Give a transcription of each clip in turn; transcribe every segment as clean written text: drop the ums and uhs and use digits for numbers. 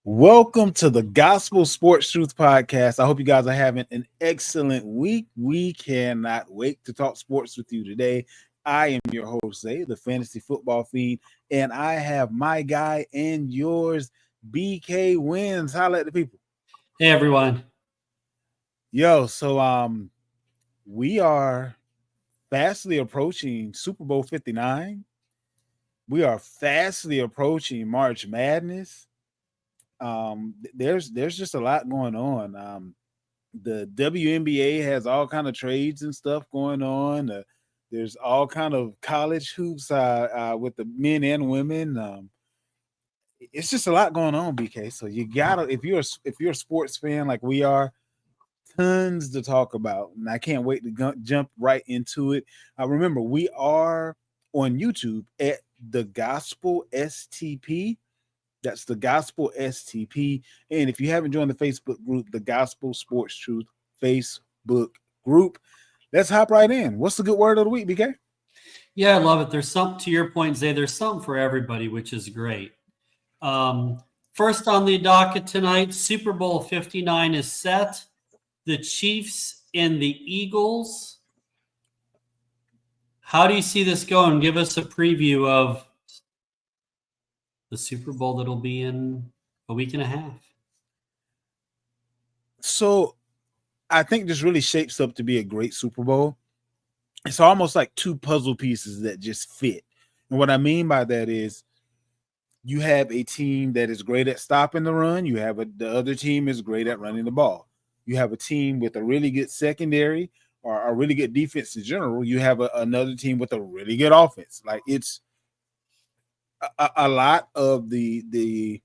Welcome to the Gospel Sports Truth Podcast. I hope you guys are having an excellent week. We cannot wait to talk sports with you today. I am your host, Zay, the Fantasy Football Feed, and I have my guy and yours, BK Wins. Holla at the people. Hey everyone. We are fastly approaching Super Bowl 59. We are fastly approaching March Madness. There's just a lot going on. The WNBA has all kind of trades and stuff going on. There's all kind of college hoops with the men and women. It's just a lot going on, BK. So you gotta if you're a sports fan like we are, tons to talk about, and I can't wait to jump right into it. Remember, we are on YouTube at the Gospel STP. That's the Gospel STP. And if you haven't joined the Facebook group, the Gospel Sports Truth Facebook group, let's hop right in. What's the good word of the week, BK? Yeah, I love it. There's something, to your point, Zay, there's something for everybody, which is great. First on the docket tonight, Super Bowl 59 is set. The Chiefs and the Eagles. How do you see this going? Give us a preview of the Super Bowl that'll be in a week and a half. So I think this really shapes up to be a great Super Bowl. It's almost like two puzzle pieces that just fit. And what I mean by that is you have a team that is great at stopping the run. You have the other team is great at running the ball. You have a team with a really good secondary or a really good defense in general. You have another team with a really good offense. Like it's a lot of the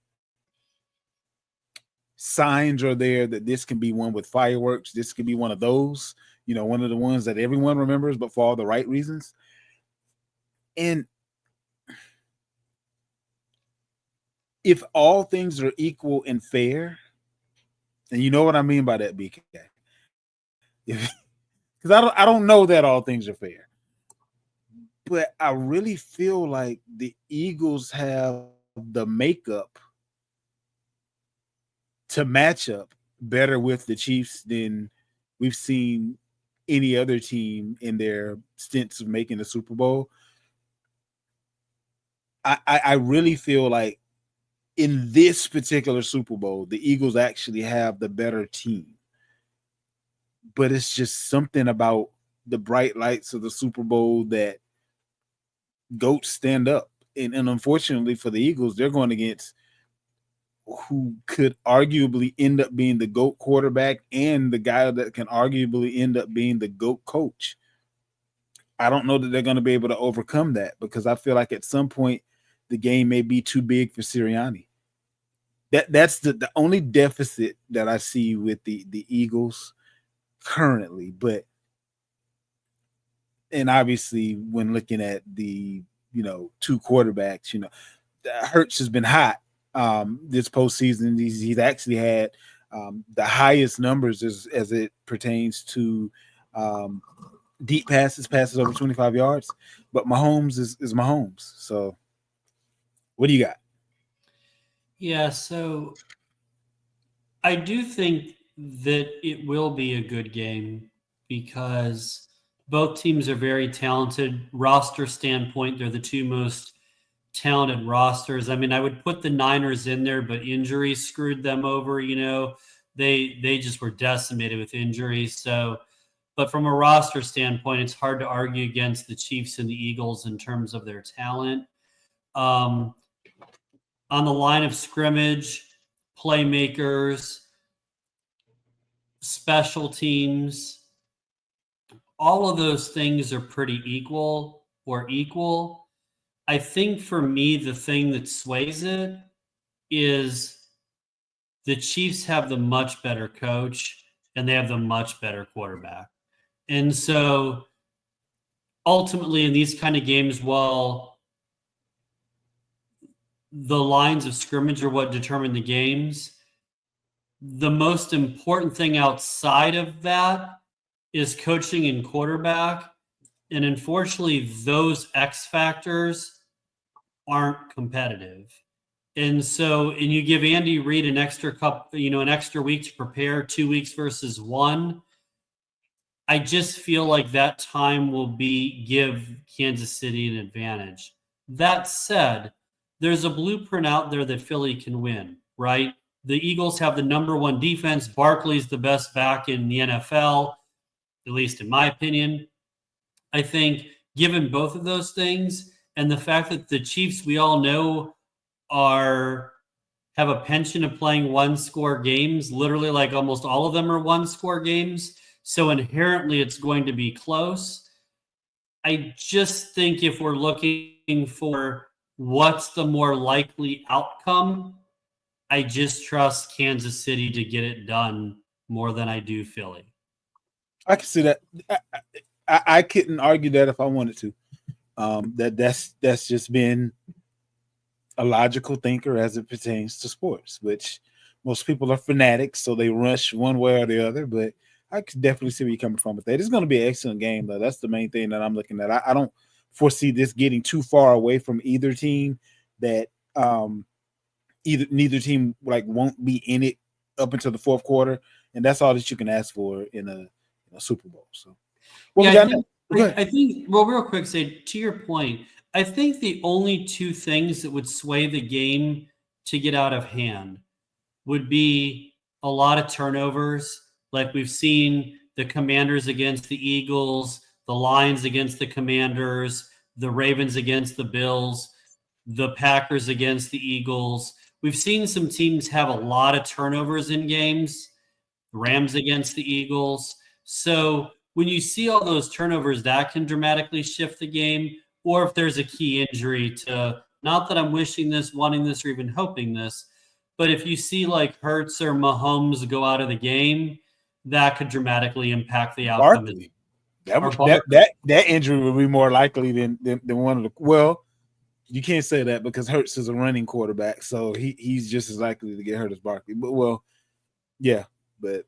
signs are there that this can be one with fireworks. This could be one of those, one of the ones that everyone remembers, but for all the right reasons. And if all things are equal and fair, and you know what I mean by that, BK, because I don't know that all things are fair, but I really feel like the Eagles have the makeup to match up better with the Chiefs than we've seen any other team in their stints of making the Super Bowl. I really feel like in this particular Super Bowl, the Eagles actually have the better team. But it's just something about the bright lights of the Super Bowl that GOATs stand up. And unfortunately for the Eagles, they're going against who could arguably end up being the GOAT quarterback and the guy that can arguably end up being the GOAT coach. I don't know that they're going to be able to overcome that because I feel like at some point the game may be too big for Sirianni. That's the only deficit that I see with the Eagles currently. And obviously when looking at the, two quarterbacks, Hurts has been hot. This postseason, he's actually had the highest numbers as it pertains to deep passes over 25 yards. But Mahomes is Mahomes. So what do you got? Yeah, so I do think that it will be a good game because both teams are very talented. Roster standpoint, they're the two most talented rosters. I mean, I would put the Niners in there, but injuries screwed them over. They just were decimated with injuries. So, but from a roster standpoint, it's hard to argue against the Chiefs and the Eagles in terms of their talent. On the line of scrimmage, playmakers, special teams, all of those things are pretty equal or equal. I think for me, the thing that sways it is the Chiefs have the much better coach and they have the much better quarterback. And so ultimately in these kind of games, while the lines of scrimmage are what determine the games, the most important thing outside of that is coaching and quarterback. And unfortunately, those X factors aren't competitive. And you give Andy Reid an extra an extra week to prepare, 2 weeks versus one. I just feel like that time will give Kansas City an advantage. That said, there's a blueprint out there that Philly can win, right? The Eagles have the number one defense. Barkley's the best back in the NFL, at least in my opinion. I think given both of those things and the fact that the Chiefs, we all know, are have a penchant of playing one score games, literally like almost all of them are one score games. So inherently it's going to be close. I just think if we're looking for what's the more likely outcome, I just trust Kansas City to get it done more than I do Philly. I can see that. I couldn't argue that if I wanted to. That's just been a logical thinker as it pertains to sports, which most people are fanatics, so they rush one way or the other. But I could definitely see where you're coming from with that. It's going to be an excellent game, though. That's the main thing that I'm looking at. I don't foresee this getting too far away from either team. That neither team like won't be in it up until the fourth quarter, and that's all that you can ask for in a Super Bowl. So, yeah, I think. Well, real quick, say to your point, I think the only two things that would sway the game to get out of hand would be a lot of turnovers, like we've seen the Commanders against the Eagles, the Lions against the Commanders, the Ravens against the Bills, the Packers against the Eagles. We've seen some teams have a lot of turnovers in games, Rams against the Eagles. So when you see all those turnovers, that can dramatically shift the game. Or if there's a key injury to, not that I'm wishing this, wanting this, or even hoping this, but if you see like Hurts or Mahomes go out of the game, that could dramatically impact the outcome. Barkley. That injury would be more likely than one of the. Well, you can't say that because Hurts is a running quarterback, so he's just as likely to get hurt as Barkley. But well, yeah. But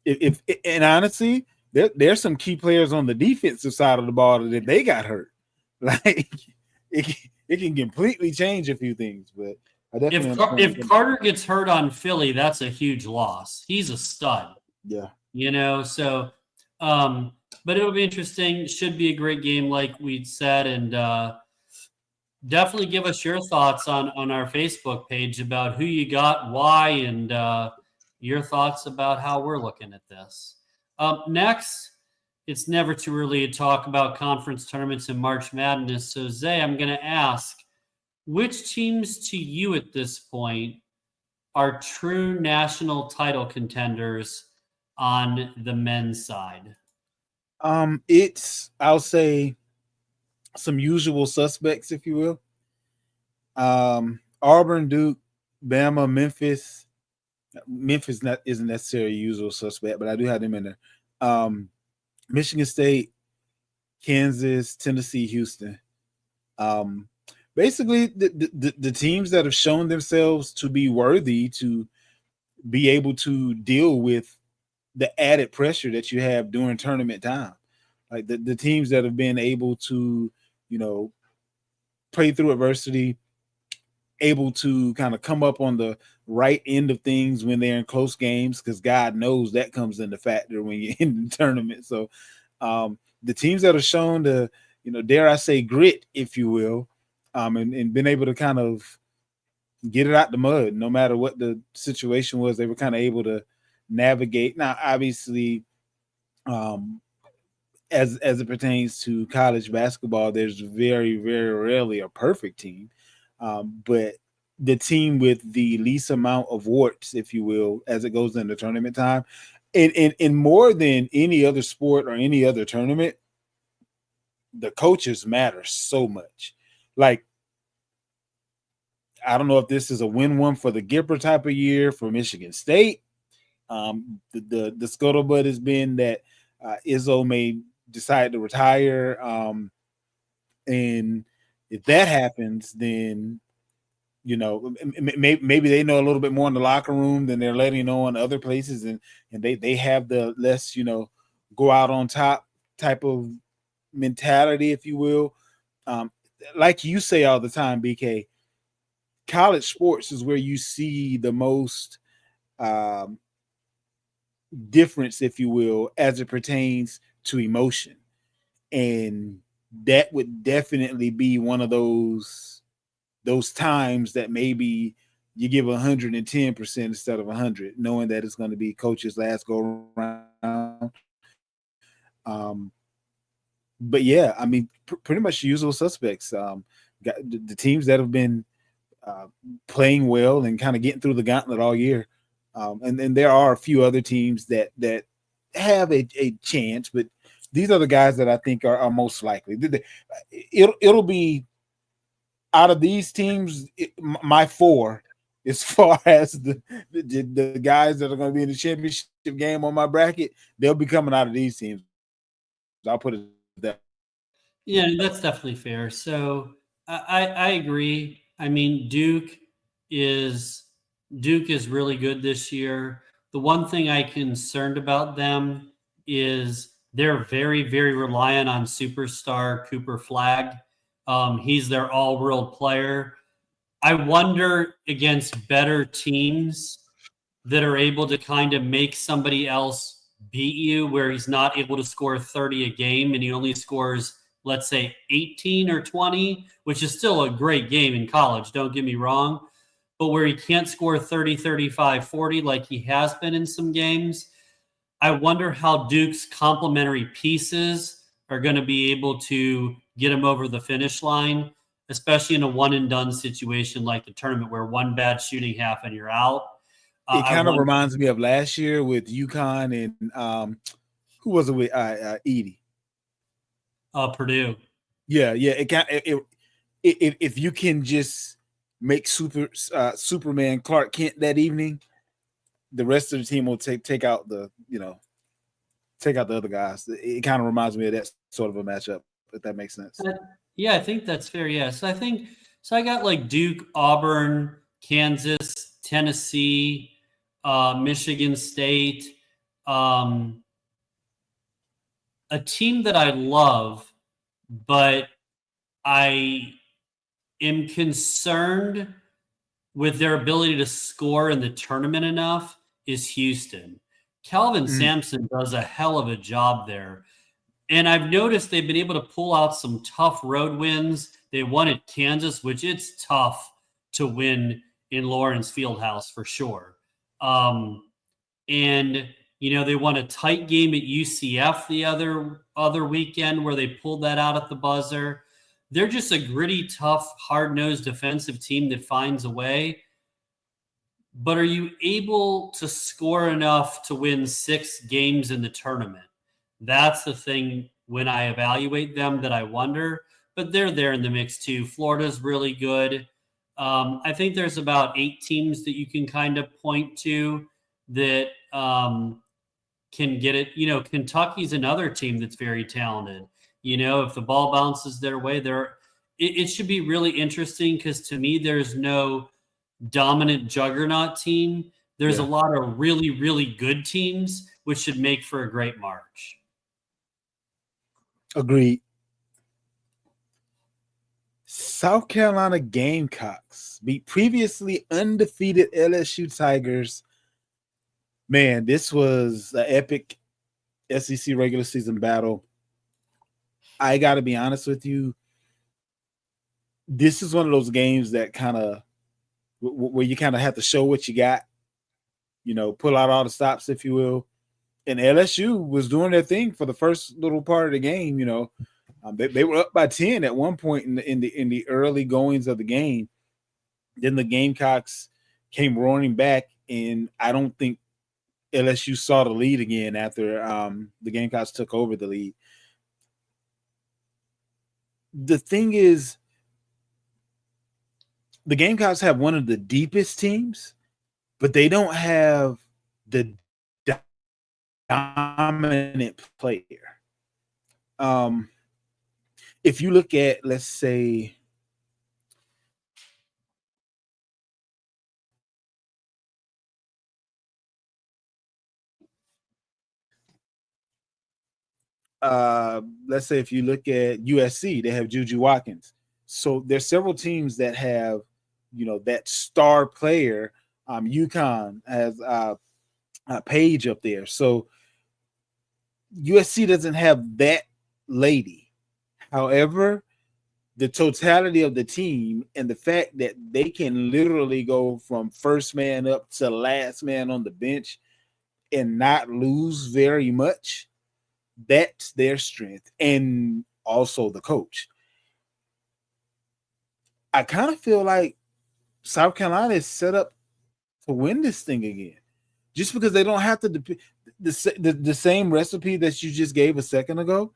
if and honestly, there's some key players on the defensive side of the ball that they got hurt. Like it can completely change a few things. But I definitely if Carter gets hurt on Philly, that's a huge loss. He's a stud. Yeah. So but it'll be interesting. Should be a great game, like we said, and definitely give us your thoughts on our Facebook page about who you got, why, and your thoughts about how we're looking at this. Next, it's never too early to talk about conference tournaments and March Madness. So, Zay, I'm going to ask, which teams to you at this point are true national title contenders on the men's side? I'll say some usual suspects, if you will. Auburn, Duke, Bama, Memphis. Memphis isn't necessarily a usual suspect, but I do have them in there. Michigan State, Kansas, Tennessee, Houston. Basically, the teams that have shown themselves to be worthy to be able to deal with the added pressure that you have during tournament time. Like the teams that have been able to, play through adversity, able to kind of come up on the right end of things when they're in close games, because God knows that comes into factor when you're in the tournament. So the teams that are shown to, dare I say, grit, if you will, and been able to kind of get it out the mud, no matter what the situation was, they were kind of able to navigate. Now, obviously, as it pertains to college basketball, there's very, very rarely a perfect team. But the team with the least amount of warts, if you will, as it goes into tournament time, and more than any other sport or any other tournament, the coaches matter so much. Like, I don't know if this is a win-win for the Gipper type of year for Michigan State. The scuttlebutt has been that Izzo may decide to retire. And if that happens, then maybe they know a little bit more in the locker room than they're letting know in other places, and they have the less go out on top type of mentality, if you will. Like you say all the time, BK, college sports is where you see the most um, difference, if you will, as it pertains to emotion. And that would definitely be one of those times that maybe you give 110% instead of 100, knowing that it's going to be coach's last go around. Um, but yeah, I mean, pretty much the usual suspects. Got the teams that have been uh, playing well and kind of getting through the gauntlet all year. And then there are a few other teams that have a chance, but these are the guys that I think are most likely. It'll be out of these teams, my four, as far as the guys that are going to be in the championship game on my bracket, they'll be coming out of these teams. I'll put it that way. Yeah, that's definitely fair. So I agree. I mean, is Duke is really good this year. The one thing I concerned about them is they're very, very reliant on superstar Cooper Flag. He's their all-world player. I wonder against better teams that are able to kind of make somebody else beat you where he's not able to score 30 a game and he only scores, let's say, 18 or 20, which is still a great game in college, don't get me wrong, but where he can't score 30, 35, 40 like he has been in some games. I wonder how Duke's complementary pieces are going to be able to get him over the finish line, especially in a one and done situation like the tournament where one bad shooting half and you're out. It I kind of wonder, reminds me of last year with UConn and who was it with Edie? Purdue. Yeah, yeah. If you can just make Superman Clark Kent that evening, the rest of the team will take out take out the other guys. It kind of reminds me of that sort of a matchup, if that makes sense. Uh, yeah, I think that's fair. Yeah. So I think, so I got like Duke, Auburn, Kansas, Tennessee, Michigan State, um, a team that I love, but I am concerned with their ability to score in the tournament enough is Houston. Calvin Mm. Sampson does a hell of a job there. And I've noticed they've been able to pull out some tough road wins. They won at Kansas, which it's tough to win in Lawrence Fieldhouse for sure. Um, and they won a tight game at UCF the other weekend where they pulled that out at the buzzer. They're just a gritty, tough, hard-nosed defensive team that finds a way. But are you able to score enough to win 6 games in the tournament? That's the thing when I evaluate them that I wonder. But they're there in the mix too. Florida's really good. I think there's about 8 teams that you can kind of point to that can get it. Kentucky's another team that's very talented. If the ball bounces their way, it should be really interesting because to me, there's no dominant juggernaut team. There's a Yeah, lot of really, really good teams, which should make for a great March. agreed. South Carolina Gamecocks beat previously undefeated LSU Tigers. Man, this was an epic SEC regular season battle. I got to be honest with you. This is one of those games that kind of where you kind of have to show what you got, pull out all the stops, if you will. And LSU was doing their thing for the first little part of the game. They were up by 10 at one point in the early goings of the game. Then the Gamecocks came roaring back, and I don't think LSU saw the lead again after the Gamecocks took over the lead. The thing is, the Gamecocks have one of the deepest teams, but they don't have the dominant player. Um, if you look at, let's say, let's say if you look at USC, they have Juju Watkins. So there's several teams that have that star player. UConn has Page up there, so USC doesn't have that lady. However, the totality of the team and the fact that they can literally go from first man up to last man on the bench and not lose very much, that's their strength. And also the coach. I kind of feel like South Carolina is set up to win this thing again, just because they don't have to the same recipe that you just gave a second ago,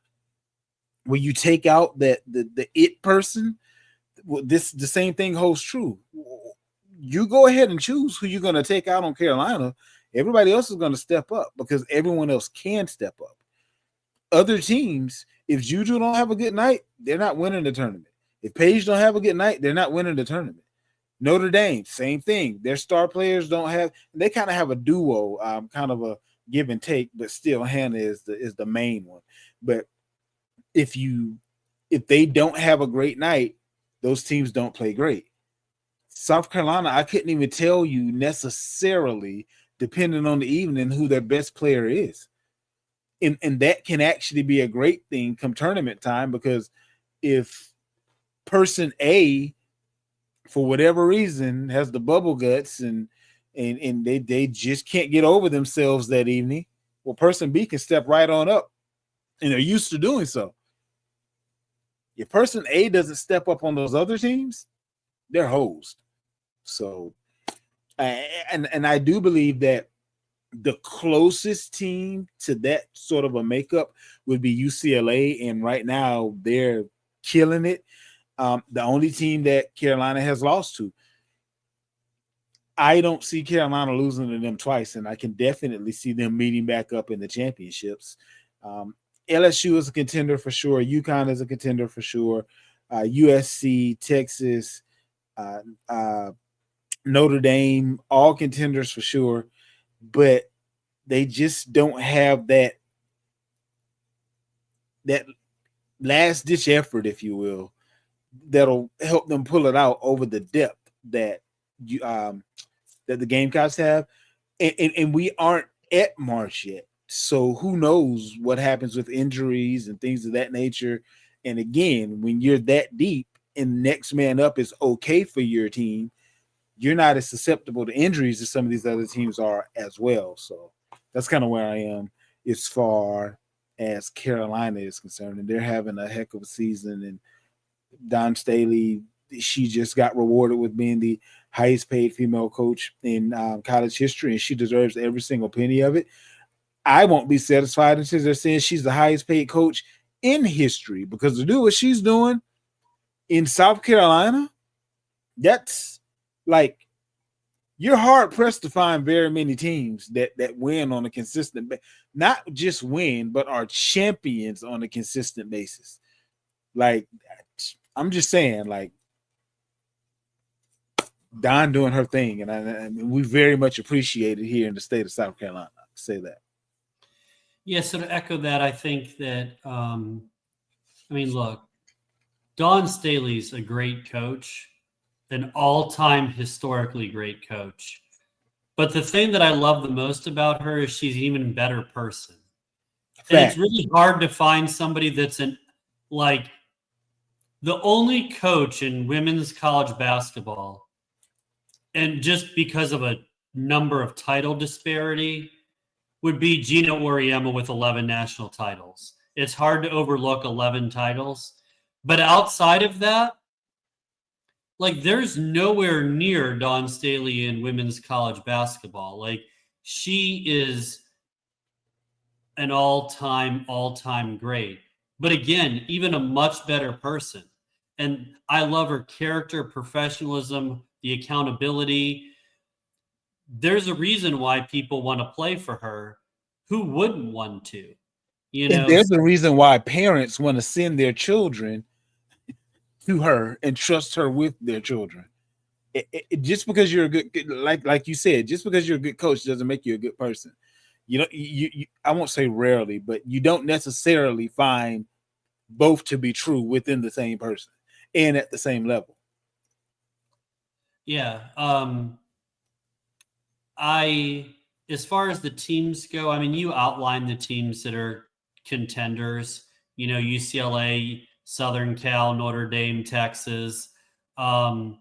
where you take out the it person. The same thing holds true. You go ahead and choose who you're going to take out on Carolina. Everybody else is going to step up because everyone else can step up. Other teams, if Juju don't have a good night, they're not winning the tournament. If Page don't have a good night, they're not winning the tournament. Notre Dame, same thing. Their star players don't have. They kind of have a duo, kind of a give and take, but still Hannah is the main one. But if they don't have a great night, those teams don't play great. South Carolina, I couldn't even tell you necessarily, depending on the evening, who their best player is. And that can actually be a great thing come tournament time, because if person A, for whatever reason, has the bubble guts and they just can't get over themselves that evening, well, person B can step right on up, and they're used to doing so. If person A doesn't step up on those other teams, they're hosed. So, and I do believe that the closest team to that sort of a makeup would be UCLA, and right now they're killing it. The only team that Carolina has lost to. I don't see Carolina losing to them twice, and I can definitely see them meeting back up in the championships. LSU is a contender for sure. UConn is a contender for sure. USC, Texas, Notre Dame, all contenders for sure. But they just don't have that last ditch effort, if you will, that'll help them pull it out over the depth that the Gamecocks have, and we aren't at March yet. So who knows what happens with injuries and things of that nature. And again, when you're that deep and next man up is okay for your team, you're not as susceptible to injuries as some of these other teams are as well. So that's kind of where I am as far as Carolina is concerned. And they're having a heck of a season. And Don Staley, she just got rewarded with being the highest paid female coach in college history, and she deserves every single penny of it. I won't be satisfied until they're saying she's the highest paid coach in history, because to do what she's doing in South Carolina, that's like, you're hard pressed to find very many teams that win on a consistent not just win, but are champions on a consistent basis. Like, I'm just saying, like, Don doing her thing, and we very much appreciate it here in the state of South Carolina. I'll say that. Yeah, so to echo that, I think that, look, Don Staley's a great coach, an all-time historically great coach. But the thing that I love the most about her is she's an even better person. And it's really hard to find somebody that's the only coach in women's college basketball, and just because of a number of title disparity, would be Gina Auriemma with 11 national titles. It's hard to overlook 11 titles. But outside of that, there's nowhere near Dawn Staley in women's college basketball. She is an all-time great. But again, even a much better person. And I love her character, professionalism, the accountability. There's a reason why people want to play for her. Who wouldn't want to? And there's a reason why parents want to send their children to her and trust her with their children. Just because you're a good, like you said, just because you're a good coach doesn't make you a good person. You I won't say rarely, but you don't necessarily find both to be true within the same person and at the same level. Yeah. As far as the teams go, I mean, you outlined the teams that are contenders. UCLA, Southern Cal, Notre Dame, Texas, um,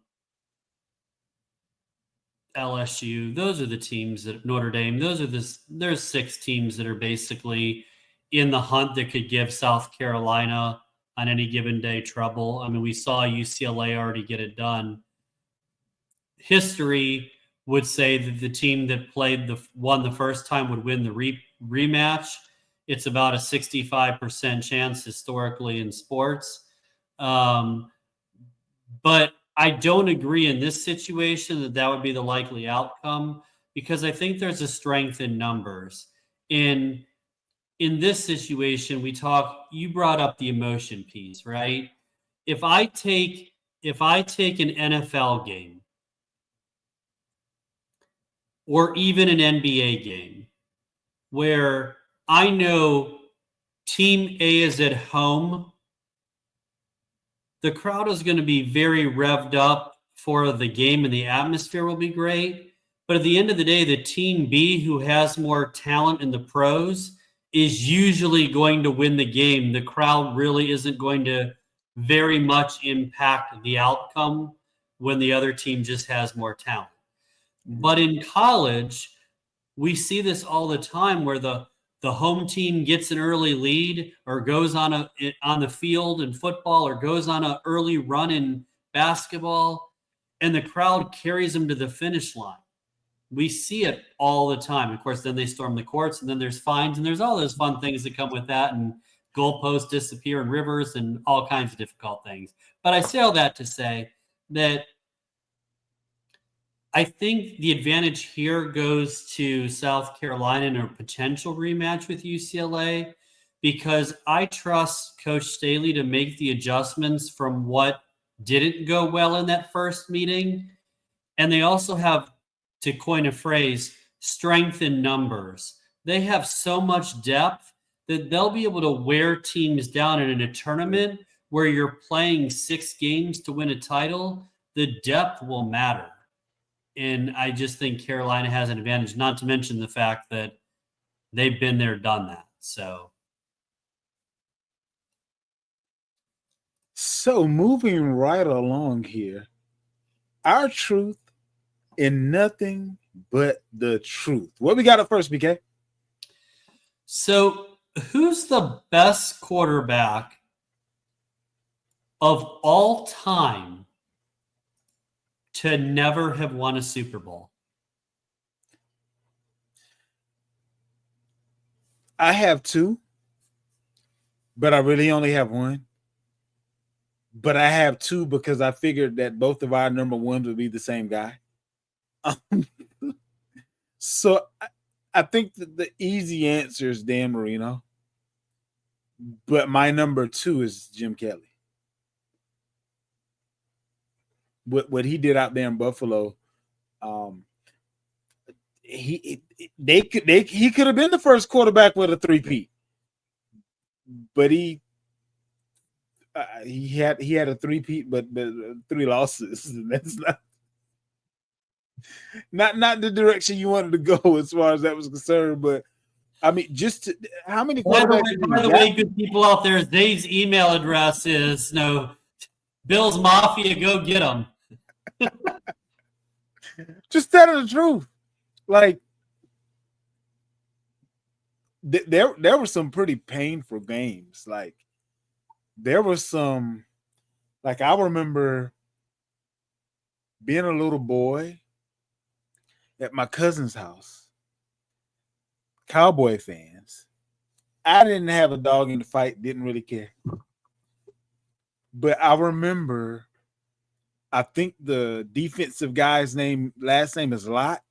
LSU. Those are the teams that Notre Dame. There's 6 teams that are basically in the hunt that could give South Carolina on any given day trouble. I mean, we saw UCLA already get it done. History would say that the team that won the first time would win the rematch. It's about a 65% chance historically in sports. Um, but I don't agree in this situation that would be the likely outcome, because I think there's a strength in numbers. In this situation, you brought up the emotion piece, right? If I take an NFL game or even an NBA game where I know team A is at home, the crowd is going to be very revved up for the game and the atmosphere will be great. But at the end of the day, the team B, who has more talent in the pros, is usually going to win the game. The crowd really isn't going to very much impact the outcome when the other team just has more talent. But in college, we see this all the time where the home team gets an early lead or goes on the field in football or goes on an early run in basketball, and the crowd carries them to the finish line. We see it all the time. Of course, then they storm the courts, and then there's fines, and there's all those fun things that come with that, and goalposts disappear in rivers and all kinds of difficult things. But I say all that to say that I think the advantage here goes to South Carolina in a potential rematch with UCLA, because I trust Coach Staley to make the adjustments from what didn't go well in that first meeting. And they also have, to coin a phrase, strength in numbers. They have so much depth that they'll be able to wear teams down. And in a tournament where you're playing 6 games to win a title, the depth will matter. And I just think Carolina has an advantage, not to mention the fact that they've been there, done that. So moving right along here, our truth in nothing but the truth. What we got up first, BK? So who's the best quarterback of all time to never have won a Super Bowl? I have 2, but I really only have 1. But I have 2 because I figured that both of our number 1s would be the same guy. So I think that the easy answer is Dan Marino. But my number 2 is Jim Kelly. What he did out there in Buffalo, he could have been the first quarterback with a 3-peat, but he had a 3-peat, but 3 losses. And that's not the direction you wanted to go as far as that was concerned. But I mean, how many quarterbacks? By the way, good people out there, Dave's email address is Bill's Mafia. Go get them. Just tell the truth. Like there were some pretty painful games. Like there was some, like I remember being a little boy at my cousin's house, Cowboy fans. I didn't have a dog in the fight, didn't really care. But I remember, I think the defensive guy's last name is Lott,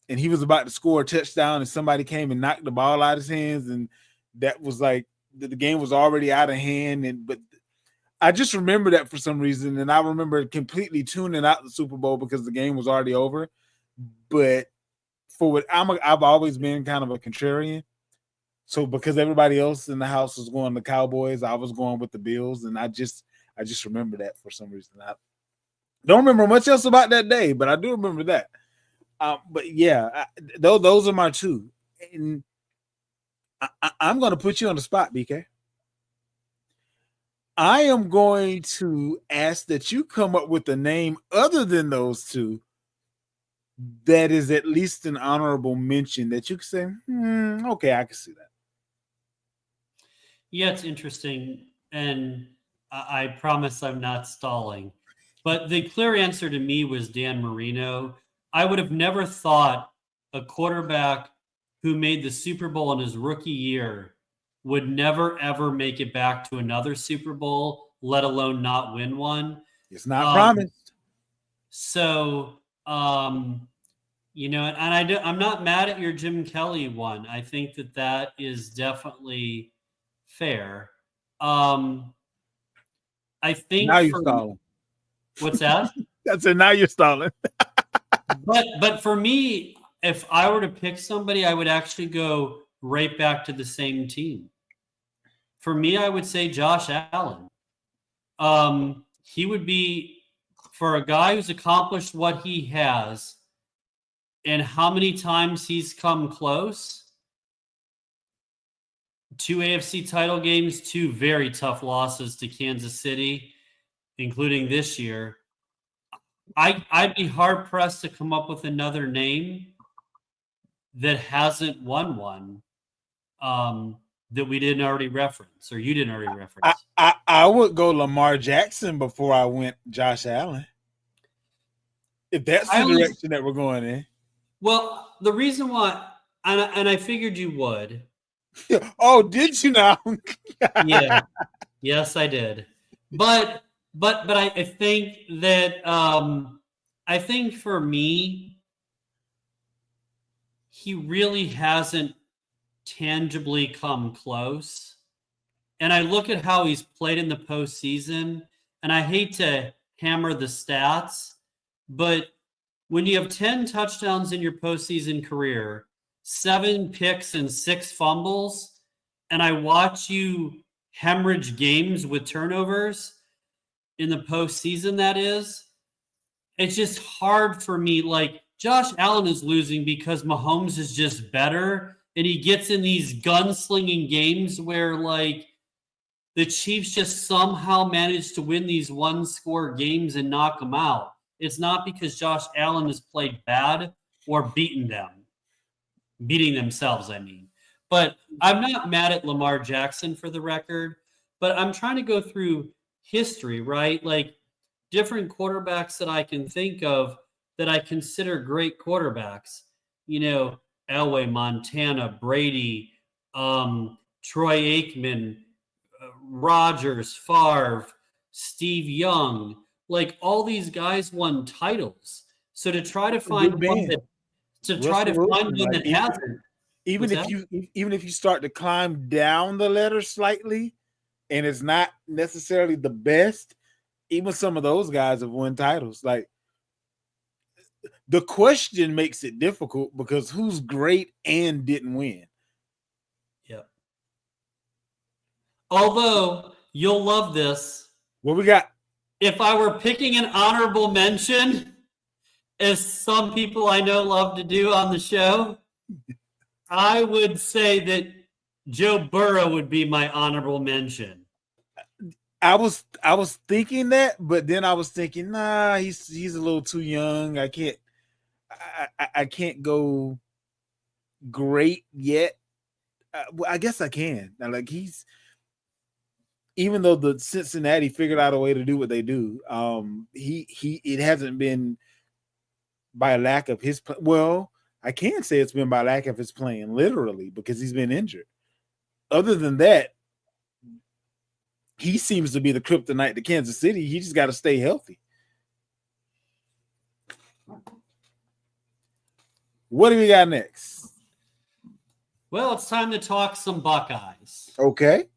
and he was about to score a touchdown, and somebody came and knocked the ball out of his hands, and that was like the game was already out of hand. But I just remember that for some reason, and I remember completely tuning out the Super Bowl because the game was already over. But for what I've always been kind of a contrarian. So because everybody else in the house was going to Cowboys, I was going with the Bills, and I just remember that for some reason. Don't remember much else about that day, but I do remember that. But yeah, those are my two. And I'm going to put you on the spot, BK. I am going to ask that you come up with a name other than those two that is at least an honorable mention that you can say, okay, I can see that. Yeah, it's interesting. And I promise I'm not stalling. But the clear answer to me was Dan Marino. I would have never thought a quarterback who made the Super Bowl in his rookie year would never, ever make it back to another Super Bowl, let alone not win one. It's not Um, promised. so, I'm not mad at your Jim Kelly one. I think that is definitely fair. Um, I Now think you're for stalling. what's that? I said, now you're stalling. But for me, if I were to pick somebody, I would actually go right back to the same team. For me, I would say Josh Allen. He would be for a guy who's accomplished what he has, and how many times he's come close. 2 AFC title games, 2 very tough losses to Kansas City, including this year. I'd be hard pressed to come up with another name that hasn't won one that we didn't already reference or you didn't already reference. I would go Lamar Jackson before I went Josh Allen. If that's the direction that we're going in. Well, the reason why, and I figured you would. Oh, did you now? Yeah. Yes, I did. But I think that I think for me, he really hasn't tangibly come close. And I look at how he's played in the postseason, and I hate to hammer the stats, but when you have 10 touchdowns in your postseason career, 7 picks and 6 fumbles, and I watch you hemorrhage games with turnovers in the postseason, that is, it's just hard for me. Like, Josh Allen is losing because Mahomes is just better, and he gets in these gunslinging games where, like, the Chiefs just somehow manage to win these one-score games and knock them out. It's not because Josh Allen has played bad or beating themselves, I mean. But I'm not mad at Lamar Jackson, for the record, but I'm trying to go through history, right? Like, different quarterbacks that I can think of that I consider great quarterbacks. Elway, Montana, Brady, Troy Aikman, Rodgers, Favre, Steve Young, like all these guys won titles. So to try to find one that hasn't, even if you start to climb down the ladder slightly, and it's not necessarily the best, even some of those guys have won titles. Like, the question makes it difficult because who's great and didn't win? Yep. Although you'll love this. What we got? If I were picking an honorable mention, as some people I know love to do on the show, I would say that Joe Burrow would be my honorable mention. I was thinking that, but then I was thinking, nah, he's a little too young. I can't go great yet. I guess I can. Like, even though the Cincinnati figured out a way to do what they do, it hasn't been by lack of his play. Well, I can say it's been by lack of his playing, literally, because he's been injured. Other than that, he seems to be the kryptonite to Kansas City. He just got to stay healthy. What do we got next? Well, it's time to talk some Buckeyes. Okay.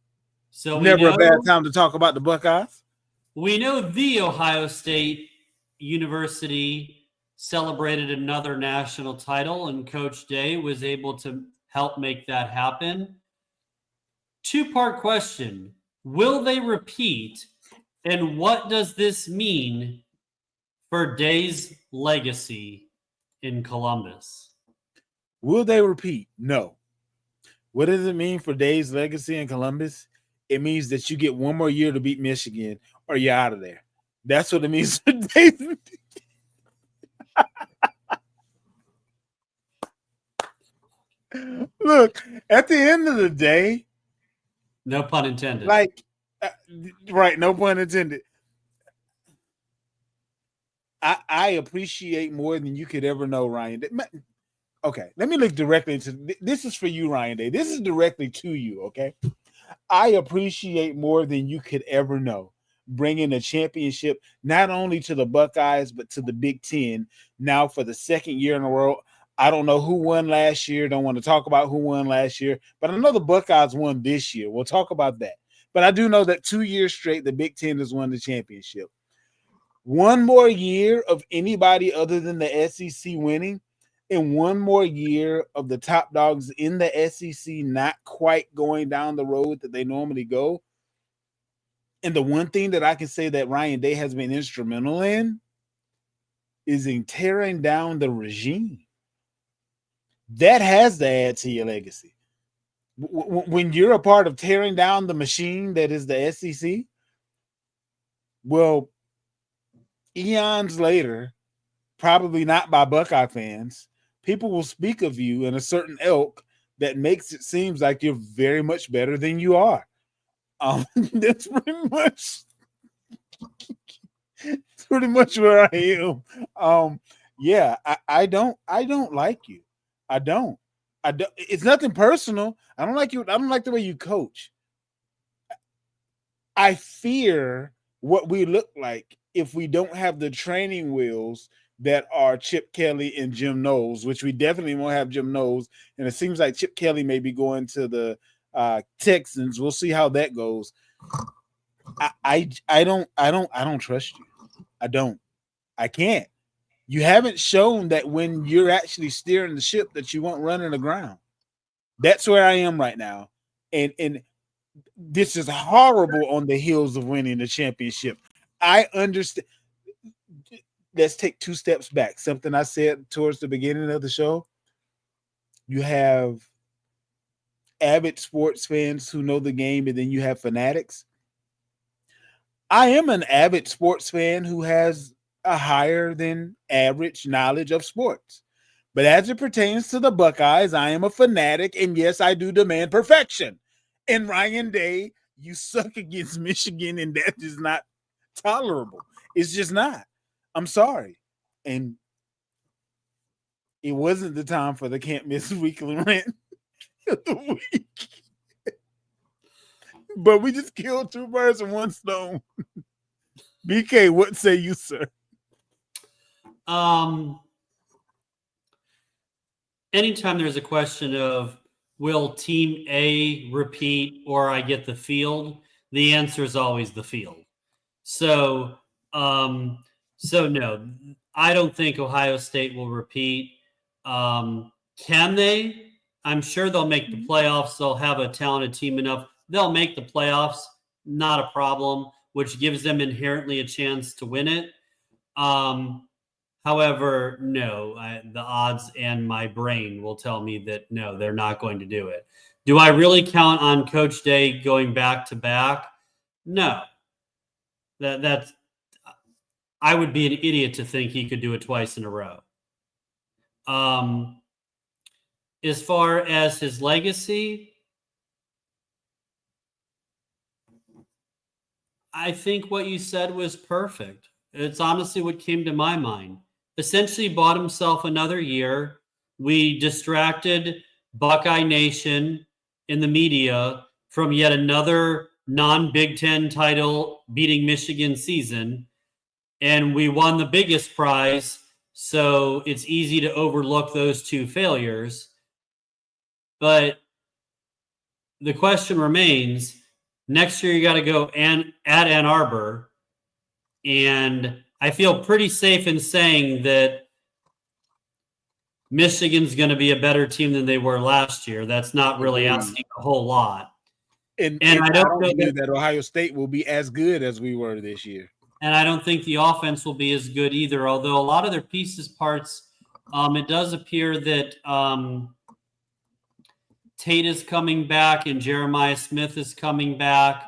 So never a bad time to talk about the Buckeyes. We know the Ohio State University celebrated another national title, and Coach Day was able to help make that happen. 2-part question. Will they repeat? And what does this mean for Day's legacy in Columbus. Will they repeat? No. What does it mean for Dave's legacy in Columbus? It means that you get one more year to beat Michigan or you're out of there. That's what it means for Dave. Look, at the end of the day, no pun intended. Like, right, no pun intended. I appreciate more than you could ever know, Ryan. Okay, let me look directly into this. Is for you, Ryan Day. This is directly to you. Okay, I appreciate more than you could ever know bringing a championship not only to the Buckeyes but to the Big Ten now for the second year in a row. I don't know who won last year. Don't want to talk about who won last year, but I know the Buckeyes won this year. We'll talk about that. But I do know that 2 years straight, the Big Ten has won the championship. One more year of anybody other than the SEC winning, and one more year of the top dogs in the SEC not quite going down the road that they normally go. And the one thing that I can say that Ryan Day has been instrumental in is in tearing down the regime. That has to add to your legacy. When you're a part of tearing down the machine that is the SEC, well, eons later, probably not by Buckeye fans, people will speak of you in a certain ilk that makes it seem like you're very much better than you are. That's pretty much where I am. Yeah, I don't like you. I don't. It's nothing personal. I don't like you. I don't like the way you coach. I fear what we look like if we don't have the training wheels that are Chip Kelly and Jim Knowles, which we definitely won't have Jim Knowles. And it seems like Chip Kelly may be going to the Texans. We'll see how that goes. I don't trust you. I don't. I can't. You haven't shown that when you're actually steering the ship that you won't run in the ground. That's where I am right now. And this is horrible on the heels of winning the championship. I understand. Let's take 2 steps back. Something I said towards the beginning of the show. You have avid sports fans who know the game, and then you have fanatics. I am an avid sports fan who has a higher than average knowledge of sports. But as it pertains to the Buckeyes, I am a fanatic, and yes, I do demand perfection. And Ryan Day, you suck against Michigan, and that is not tolerable. It's just not. I'm sorry. And it wasn't the time for the Can't Miss Weekly Rant of the week. But we just killed 2 birds with 1 stone. BK, what say you, sir? Anytime there's a question of will Team A repeat or I get the field, the answer is always the field. So no, I don't think Ohio State will repeat. Can they? I'm sure they'll make the playoffs. They'll have a talented team enough. They'll make the playoffs, not a problem, which gives them inherently a chance to win it. However, no, the odds and my brain will tell me that no, they're not going to do it. Do I really count on Coach Day going back to back? No. That's I would be an idiot to think he could do it twice in a row. As far as his legacy, I think what you said was perfect. It's honestly what came to my mind. Essentially bought himself another year. We distracted Buckeye Nation in the media from yet another non-Big Ten title beating Michigan season. And we won the biggest prize, so it's easy to overlook those 2 failures. But the question remains, next year you got to go at Ann Arbor, and I feel pretty safe in saying that Michigan's going to be a better team than they were last year. That's not really asking a whole lot. And I don't believe that Ohio State will be as good as we were this year. And I don't think the offense will be as good either, although a lot of their pieces, parts, it does appear that Tate is coming back and Jeremiah Smith is coming back.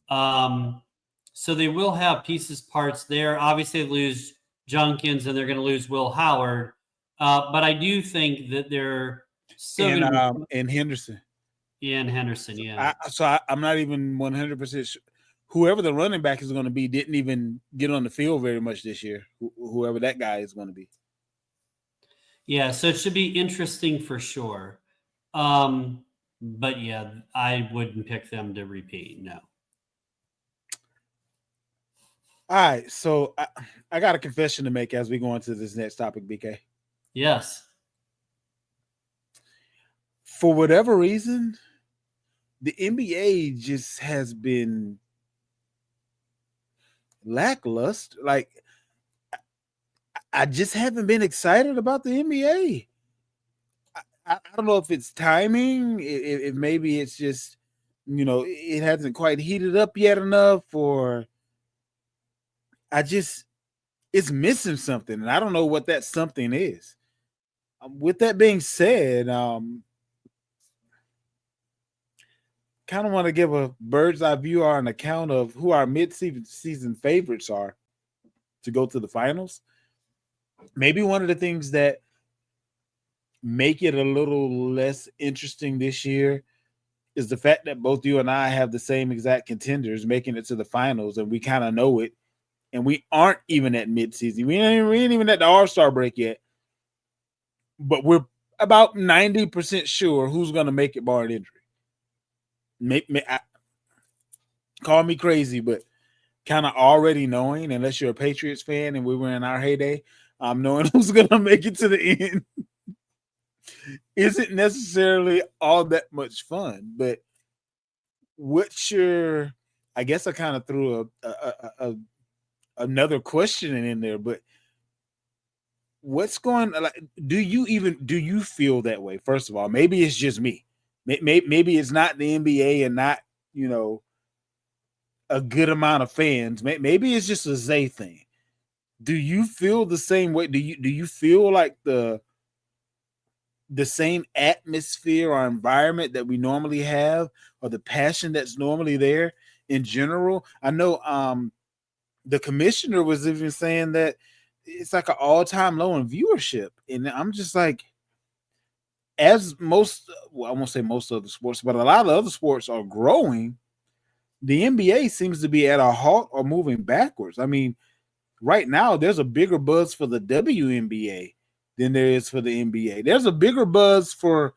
So they will have pieces, parts there. Obviously, they lose Junkins and they're going to lose Will Howard. But I do think that they're still going to be. And Henderson. Ian Henderson, yeah. I'm not even 100% sure. Whoever the running back is going to be didn't even get on the field very much this year. Whoever that guy is going to be. Yeah, so it should be interesting for sure. But yeah, I wouldn't pick them to repeat. No. All right, so I got a confession to make as we go into this next topic, BK. Yes. For whatever reason, the NBA just has been lackluster. Like, I just haven't been excited about the NBA. I don't know if it's timing, if maybe it's just, it hasn't quite heated up yet enough, or it's missing something, and I don't know what that something is. With that being said, kind of want to give a bird's eye view or an account of who our mid-season favorites are to go to the finals. Maybe one of the things that make it a little less interesting this year is the fact that both you and I have the same exact contenders making it to the finals, and we kind of know it, and we aren't even at mid-season. We ain't even at the All-Star break yet, but we're about 90% sure who's going to make it barring injury. Call me crazy, but kind of already knowing, unless you're a Patriots fan and we were in our heyday, knowing who's going to make it to the end isn't necessarily all that much fun. But what's your, I guess I kind of threw another question in there, but what's going, like, do you feel that way? First of all, maybe it's just me. Maybe it's not the NBA and not, a good amount of fans. Maybe it's just a Zay thing. Do you feel the same way? Do you feel like the same atmosphere or environment that we normally have, or the passion that's normally there in general? I know the commissioner was even saying that it's like an all-time low in viewership, and I'm just like, as I won't say most of the sports, but a lot of other sports are growing, the NBA seems to be at a halt or moving backwards. I mean, right now there's a bigger buzz for the WNBA than there is for the NBA. There's a bigger buzz for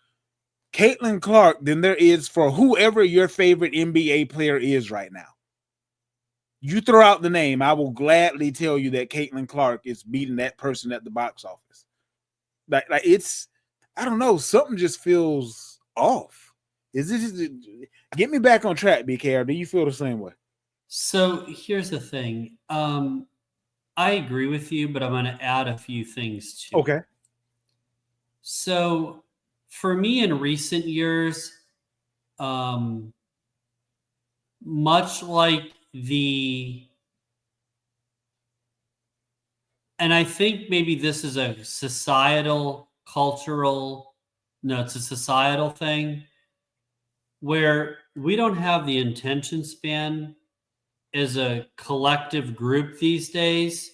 Caitlin Clark than there is for whoever your favorite NBA player is right now. You throw out the name, I will gladly tell you that Caitlin Clark is beating that person at the box office. Like it's, I don't know, something just feels off. Is this, get me back on track, BK? Or do you feel the same way? So here's the thing. I agree with you, but I'm going to add a few things to it. So for me in recent years, much like and I think maybe this is a societal, cultural, no, it's a societal thing where we don't have the attention span as a collective group these days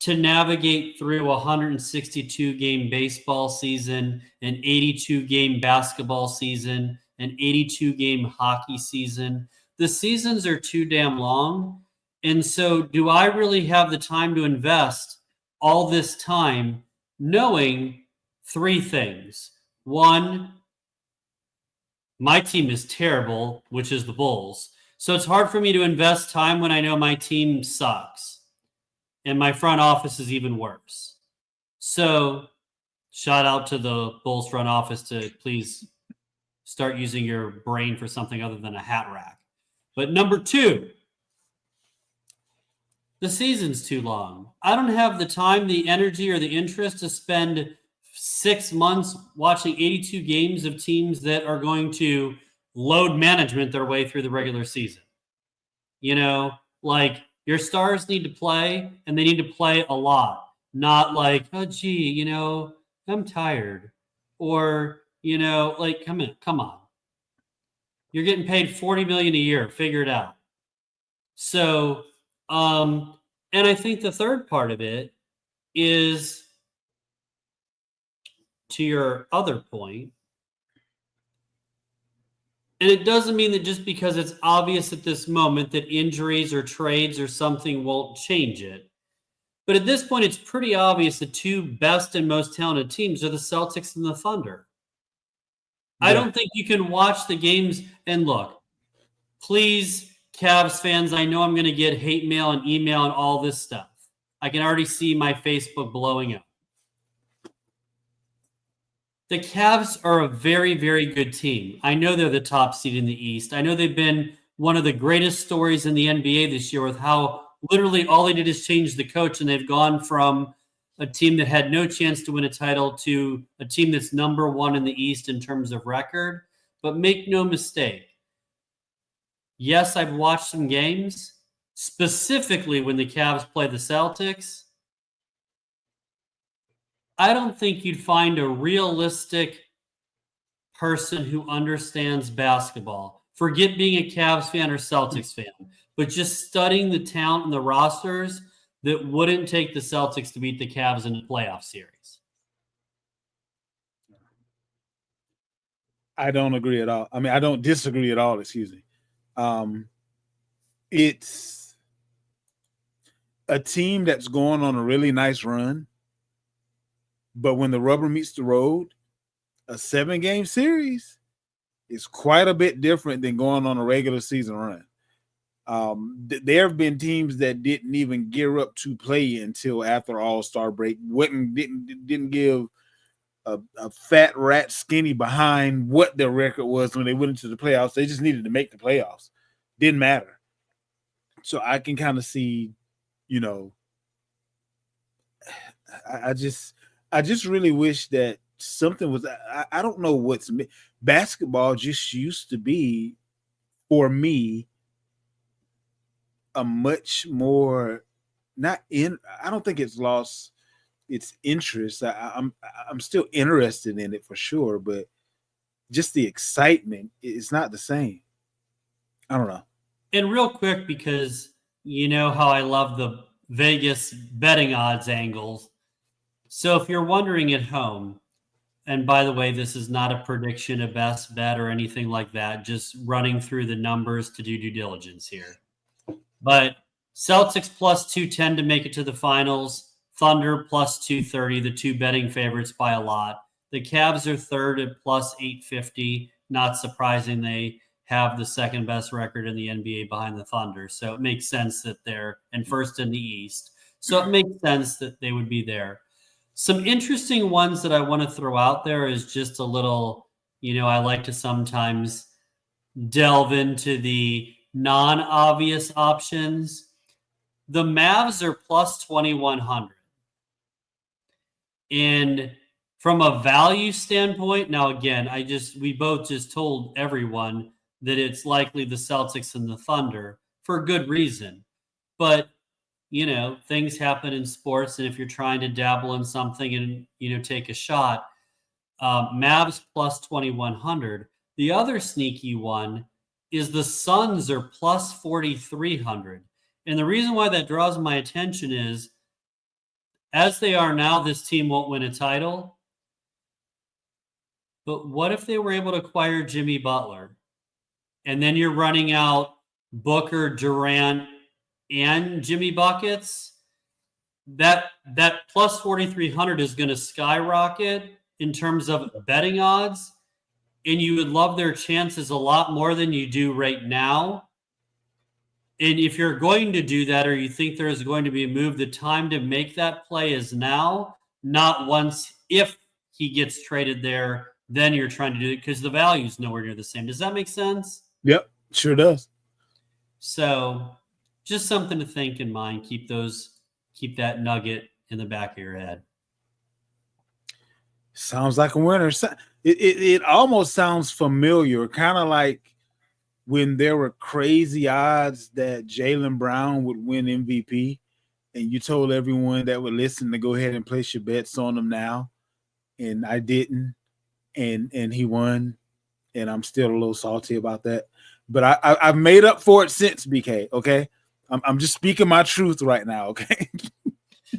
to navigate through a 162 game baseball season, an 82 game basketball season, an 82 game hockey season. The seasons are too damn long. And so, do I really have the time to invest all this time knowing three things? One, my team is terrible, which is the Bulls. So it's hard for me to invest time when I know my team sucks. And my front office is even worse. So shout out to the Bulls front office to please start using your brain for something other than a hat rack. But number two, the season's too long. I don't have the time, the energy, or the interest to spend 6 months watching 82 games of teams that are going to load management their way through the regular season. Like Your stars need to play, and they need to play a lot. Not like, oh, gee, I'm tired. Or, like, come on. You're getting paid $40 million a year. Figure it out. So, and I think the third part of it is, to your other point, and it doesn't mean that just because it's obvious at this moment that injuries or trades or something won't change it. But at this point, it's pretty obvious the two best and most talented teams are the Celtics and the Thunder. Yeah. I don't think you can watch the games and look. Please, Cavs fans, I know I'm going to get hate mail and email and all this stuff. I can already see my Facebook blowing up. The Cavs are a very, very good team. I know they're the top seed in the East. I know they've been one of the greatest stories in the NBA this year with how literally all they did is change the coach, and they've gone from a team that had no chance to win a title to a team that's number one in the East in terms of record. But make no mistake, yes, I've watched some games, specifically when the Cavs play the Celtics. I don't think you'd find a realistic person who understands basketball. Forget being a Cavs fan or Celtics fan, but just studying the talent and the rosters that wouldn't take the Celtics to beat the Cavs in the playoff series. I don't agree at all. I mean, I don't disagree at all. Excuse me. It's a team that's going on a really nice run, but when the rubber meets the road, a 7-game series is quite a bit different than going on a regular season run. There have been teams that didn't even gear up to play until after All-Star break. Didn't give a fat rat skinny behind what their record was when they went into the playoffs. They just needed to make the playoffs. Didn't matter. So I can kind of see, I just really wish that something was. I don't know what's basketball just used to be for me a much more not in. I don't think it's lost its interest. I'm still interested in it for sure, but just the excitement is not the same. I don't know. And real quick, because you know how I love the Vegas betting odds angles. So if you're wondering at home, and by the way, this is not a prediction, a best bet, or anything like that, just running through the numbers to do due diligence here. But Celtics plus 210 to make it to the finals, Thunder plus 230, the two betting favorites by a lot. The Cavs are third at plus 850. Not surprising, they have the second best record in the NBA behind the Thunder. So it makes sense that they're in first in the East. So it makes sense that they would be there. Some interesting ones that I want to throw out there is just a little, I like to sometimes delve into the non-obvious options. The Mavs are plus 2,100. And from a value standpoint, now again, we both just told everyone that it's likely the Celtics and the Thunder for good reason. But, things happen in sports, and if you're trying to dabble in something and, take a shot, Mavs plus 2,100. The other sneaky one is the Suns are plus 4,300. And the reason why that draws my attention is, as they are now, this team won't win a title. But what if they were able to acquire Jimmy Butler? And then you're running out Booker, Durant, and Jimmy Buckets. That plus 4,300 is going to skyrocket in terms of betting odds. And you would love their chances a lot more than you do right now. And if you're going to do that, or you think there is going to be a move, the time to make that play is now, not once. If he gets traded there, then you're trying to do it, because the value is nowhere near the same. Does that make sense? Yep, sure does. So just something to think in mind. Keep that nugget in the back of your head. Sounds like a winner. It almost sounds familiar, kind of like when there were crazy odds that Jaylen Brown would win MVP, and you told everyone that would listen to go ahead and place your bets on him now, and I didn't, and he won, and I'm still a little salty about that. But I've made up for it since, BK. Okay, I'm just speaking my truth right now. Okay.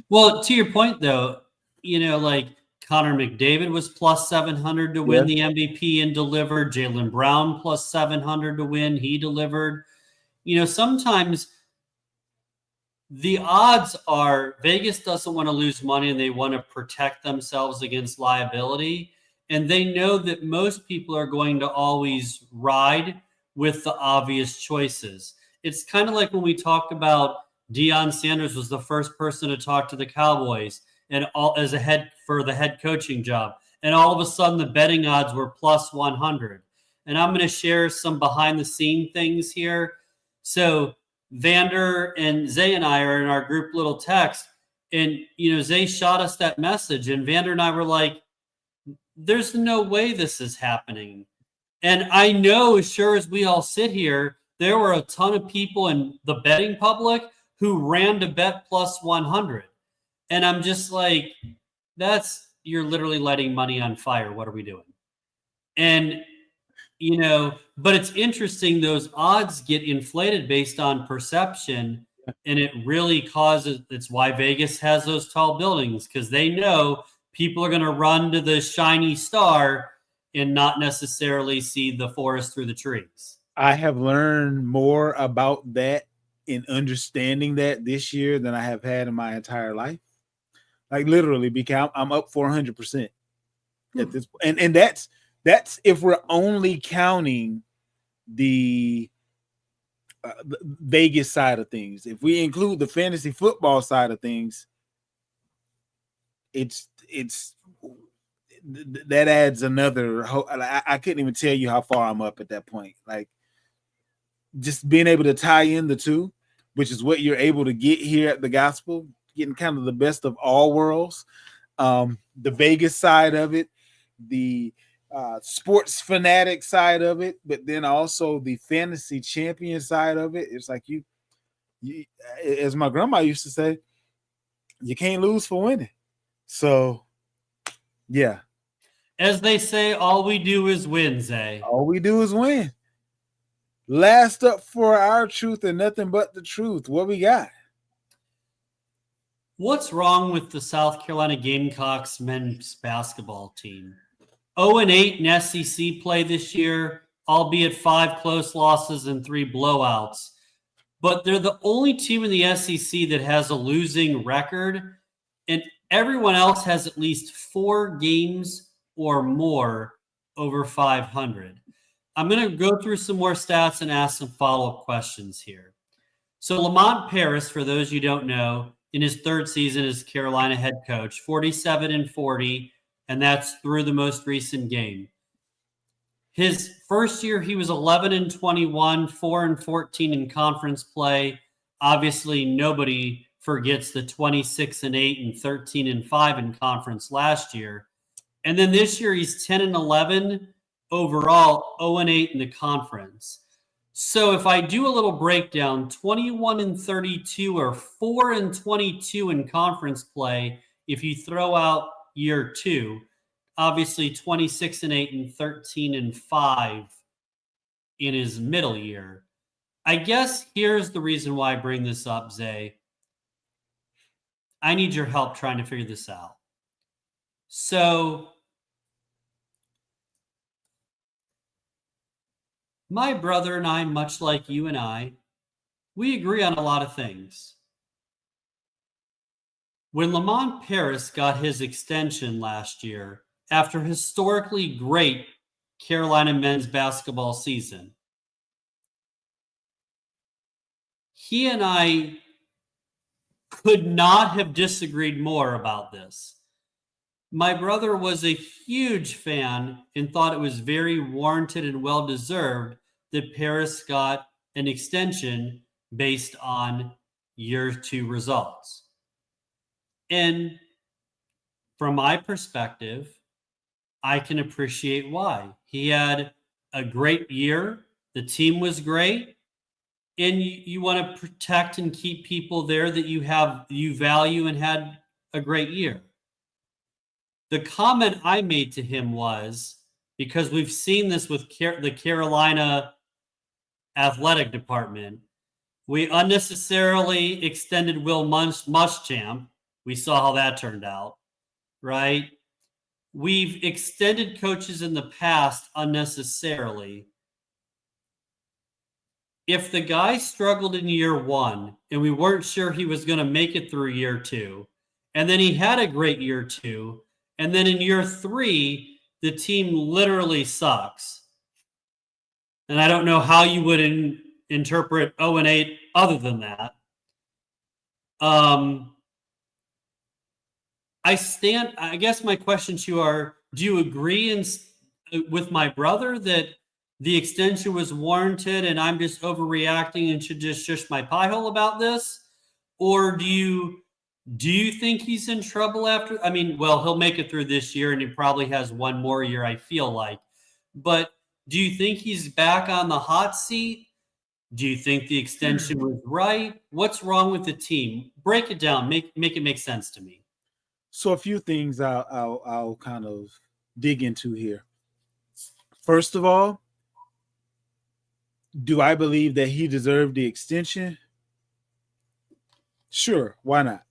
Well, to your point though, like Connor McDavid was plus 700 to win the MVP and delivered. Jaylen Brown plus 700 to win. He delivered. Sometimes the odds are Vegas doesn't want to lose money and they want to protect themselves against liability. And they know that most people are going to always ride with the obvious choices. It's kind of like when we talked about Deion Sanders was the first person to talk to the Cowboys and all as a head for the head coaching job. And all of a sudden the betting odds were plus 100. And I'm going to share some behind the scene things here. So Vander and Zay and I are in our group little text, and Zay shot us that message, and Vander and I were like, "There's no way this is happening." And I know, as sure as we all sit here, there were a ton of people in the betting public who ran to bet plus 100, and I'm just like, you're literally lighting money on fire. What are we doing? And but it's interesting, those odds get inflated based on perception, and it really causes, it's why Vegas has those tall buildings, because they know people are going to run to the shiny star and not necessarily see the forest through the trees. I have learned more about that in understanding that this year than I have had in my entire life. Like literally, because I'm up 400% at this point. And that's if we're only counting the Vegas side of things. If we include the fantasy football side of things, it's that adds another. I couldn't even tell you how far I'm up at that point. Like just being able to tie in the two, which is what you're able to get here at the Gospel, getting kind of the best of all worlds. The Vegas side of it, the sports fanatic side of it, but then also the fantasy champion side of it. It's like you, as my grandma used to say, you can't lose for winning. So, yeah. As they say, all we do is win, Zay. All we do is win. Last up for our truth and nothing but the truth. What we got? What's wrong with the South Carolina Gamecocks men's basketball team? 0-8 in SEC play this year, albeit 5 close losses and 3 blowouts. But they're the only team in the SEC that has a losing record, and everyone else has at least 4 games or more over 500. I'm going to go through some more stats and ask some follow-up questions here. So Lamont Paris, for those you don't know, in his 3rd season as Carolina head coach, 47-40, and that's through the most recent game. His first year, he was 11-21, 4-14 in conference play. Obviously, nobody forgets the 26-8 and 13-5 in conference last year. And then this year, he's 10-11 overall, 0-8 in the conference. So if I do a little breakdown, 21-32 or 4-22 in conference play, if you throw out year 2, obviously 26-8 and 13-5 in his middle year. I guess here's the reason why I bring this up, Zay. I need your help trying to figure this out. So my brother and I, much like you and I, we agree on a lot of things. When Lamont Paris got his extension last year, after historically great Carolina men's basketball season, he and I could not have disagreed more about this. My brother was a huge fan and thought it was very warranted and well-deserved that Paris got an extension based on year 2 results. And from my perspective, I can appreciate why. He had a great year The team was great, and you want to protect and keep people there that you value and had a great year. The comment I made to him was, because we've seen this with the Carolina athletic department, we unnecessarily extended Will Muschamp. We saw how that turned out, right? We've extended coaches in the past unnecessarily. If the guy struggled in year one and we weren't sure he was going to make it through year two, and then he had a great year two, and then in year three, the team literally sucks. And I don't know how you would interpret 0-8 other than that. I guess my question to you are, do you agree with my brother that the extension was warranted and I'm just overreacting and should just shush my pie hole about this? Or do you think he's in trouble after? I mean, well, he'll make it through this year and he probably has one more year, I feel like. But do you think he's back on the hot seat? Do you think the extension was right? What's wrong with the team? Break it down. Make it make sense to me. So a few things I'll kind of dig into here. First of all, do I believe that he deserved the extension? Sure, why not?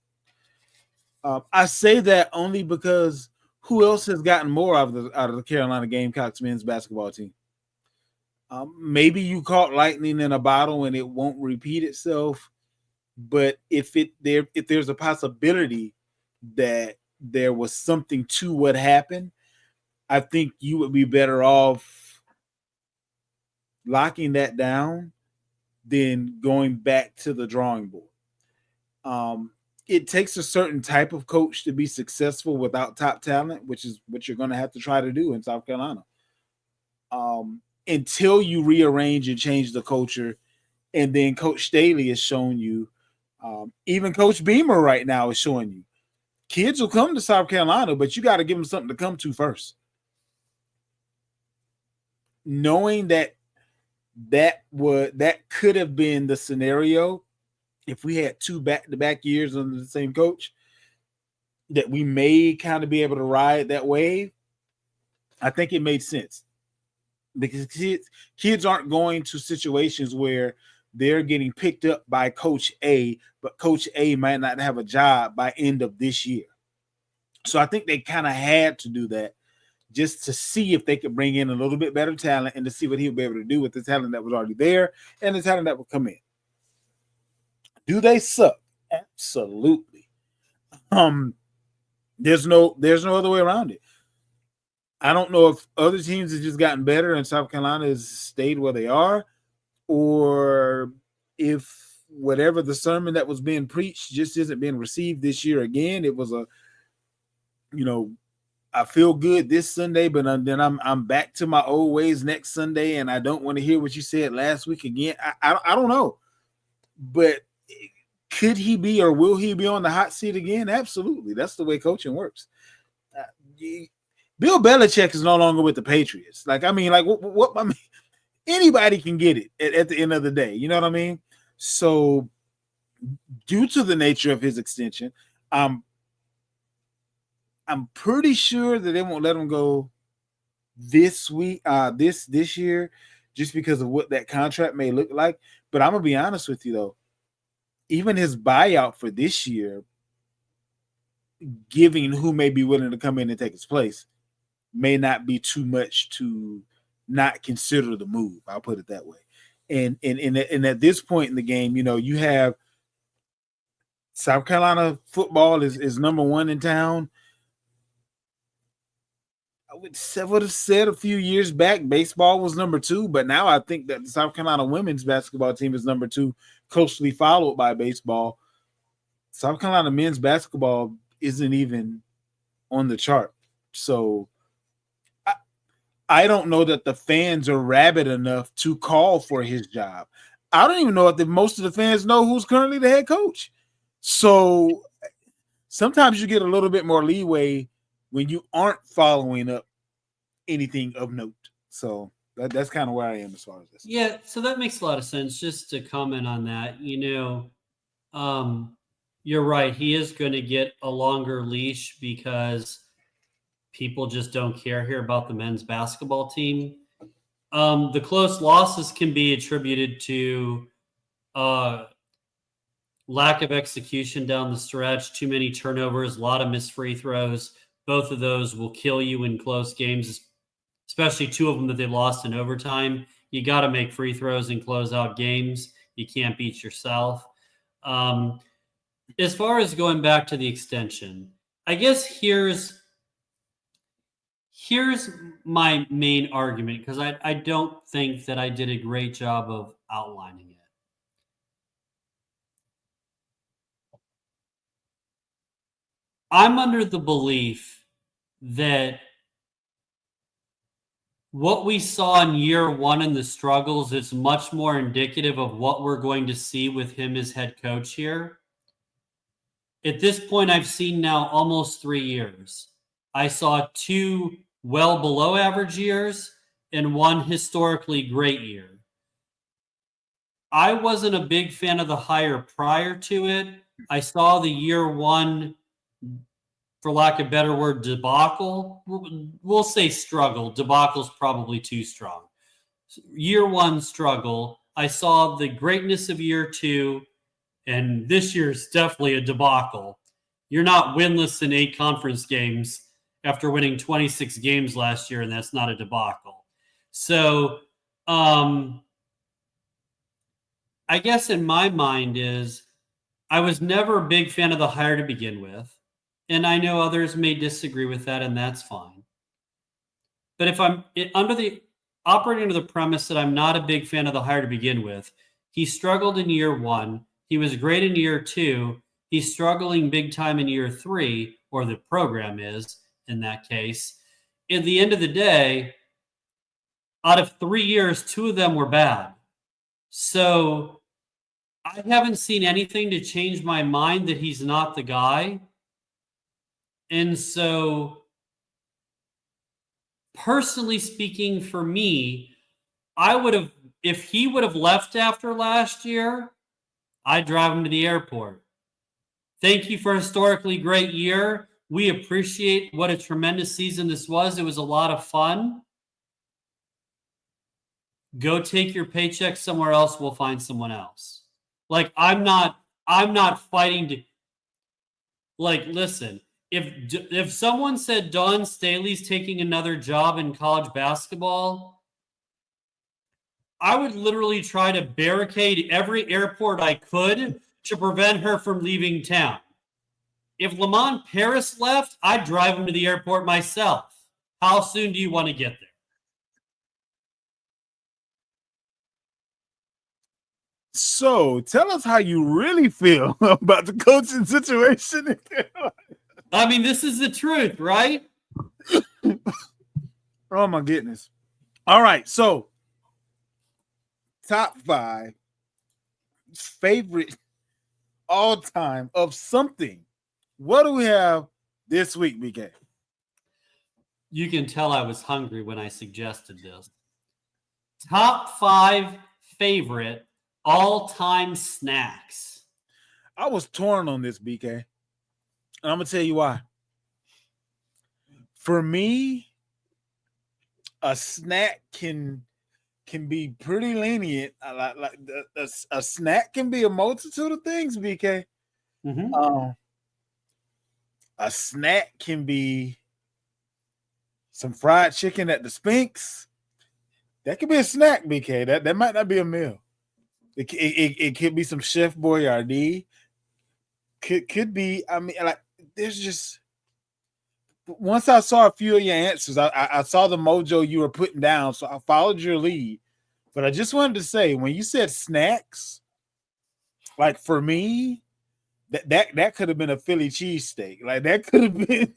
I say that only because who else has gotten more out of the Carolina Gamecocks men's basketball team? Maybe you caught lightning in a bottle and it won't repeat itself. But if there's a possibility that there was something to what happened, I think you would be better off locking that down than going back to the drawing board. It takes a certain type of coach to be successful without top talent, which is what you're going to have to try to do in South Carolina. Until you rearrange and change the culture, and then Coach Staley has shown you, even Coach Beamer right now is showing you, kids will come to South Carolina, but you got to give them something to come to first. Knowing that could have been the scenario if we had 2 back-to-back years under the same coach, that we may kind of be able to ride that wave. I think it made sense because kids aren't going to situations where they're getting picked up by Coach A, but Coach A might not have a job by end of this year. So I think they kind of had to do that just to see if they could bring in a little bit better talent and to see what he'll be able to do with the talent that was already there and the talent that will come in. Do they suck? Absolutely. There's no other way around it. I don't know if other teams have just gotten better and South Carolina has stayed where they are, or if whatever the sermon that was being preached just isn't being received this year again. It was I feel good this Sunday, but then I'm back to my old ways next Sunday, and I don't want to hear what you said last week again. I don't know, but could he be or will he be on the hot seat again? Absolutely. That's the way coaching works. Bill Belichick is no longer with the Patriots. What I mean, anybody can get it at the end of the day. You know what I mean? So due to the nature of his extension, I'm pretty sure that they won't let him go this week, this year, just because of what that contract may look like. But I'm gonna be honest with you though, even his buyout for this year, giving who may be willing to come in and take his place, may not be too much to not consider the move. I'll put it that way. And at this point in the game, you have South Carolina football is number one in town. I would have said a few years back baseball was number two, but now I think that the South Carolina women's basketball team is number two, closely followed by baseball. South Carolina men's basketball isn't even on the chart. So I don't know that the fans are rabid enough to call for his job. I don't even know if most of the fans know who's currently the head coach. So sometimes you get a little bit more leeway when you aren't following up anything of note. So That's kind of where I am as far as this. Yeah, so that makes a lot of sense. Just to comment on that, you're right. He is going to get a longer leash because people just don't care here about the men's basketball team. The close losses can be attributed to lack of execution down the stretch, too many turnovers, a lot of missed free throws. Both of those will kill you in close games, especially two of them that they lost in overtime. You got to make free throws and close out games. You can't beat yourself. As far as going back to the extension, I guess here's my main argument, because I don't think that I did a great job of outlining it. I'm under the belief that what we saw in year one in the struggles is much more indicative of what we're going to see with him as head coach here. At this point, I've seen now almost 3 years. I saw 2 well below average years and 1 historically great year. I wasn't a big fan of the hire prior to it. I saw the year 1, for lack of a better word, debacle. We'll say struggle. Debacle's probably too strong. Year 1 struggle. I saw the greatness of year 2, and this year's definitely a debacle. You're not winless in 8 conference games after winning 26 games last year, and that's not a debacle. So, I guess in my mind is I was never a big fan of the hire to begin with. And I know others may disagree with that, and that's fine. But if I'm operating under the premise that I'm not a big fan of the hire to begin with, he struggled in year 1. He was great in year 2. He's struggling big time in year 3, or the program is in that case. At the end of the day, out of 3 years, 2 of them were bad. So I haven't seen anything to change my mind that he's not the guy. And so, personally speaking, for me, I would have, if he would have left after last year, I'd drive him to the airport. Thank you for a historically great year. We appreciate what a tremendous season this was. It was a lot of fun. Go take your paycheck somewhere else. We'll find someone else. Like, I'm not fighting to, like, listen. If someone said Dawn Staley's taking another job in college basketball, I would literally try to barricade every airport I could to prevent her from leaving town. If Lamont Paris left, I'd drive him to the airport myself. How soon do you want to get there? So tell us how you really feel about the coaching situation. I mean, this is the truth, right? Oh my goodness. All right. So top 5 favorite all time of something. What do we have this week, BK? You can tell I was hungry when I suggested this. Top 5 favorite all-time snacks. I was torn on this, BK. And I'm going to tell you why. For me, a snack can be pretty lenient. Like a snack can be a multitude of things, BK. Mm-hmm. A snack can be some fried chicken at the Spinks. That could be a snack, BK. That might not be a meal. It could be some Chef Boyardee. Could be. I mean, like, there's just, once I saw a few of your answers, I saw the mojo you were putting down, so I followed your lead. But I just wanted to say, when you said snacks, like for me, that could have been a Philly cheesesteak. Like that could have been.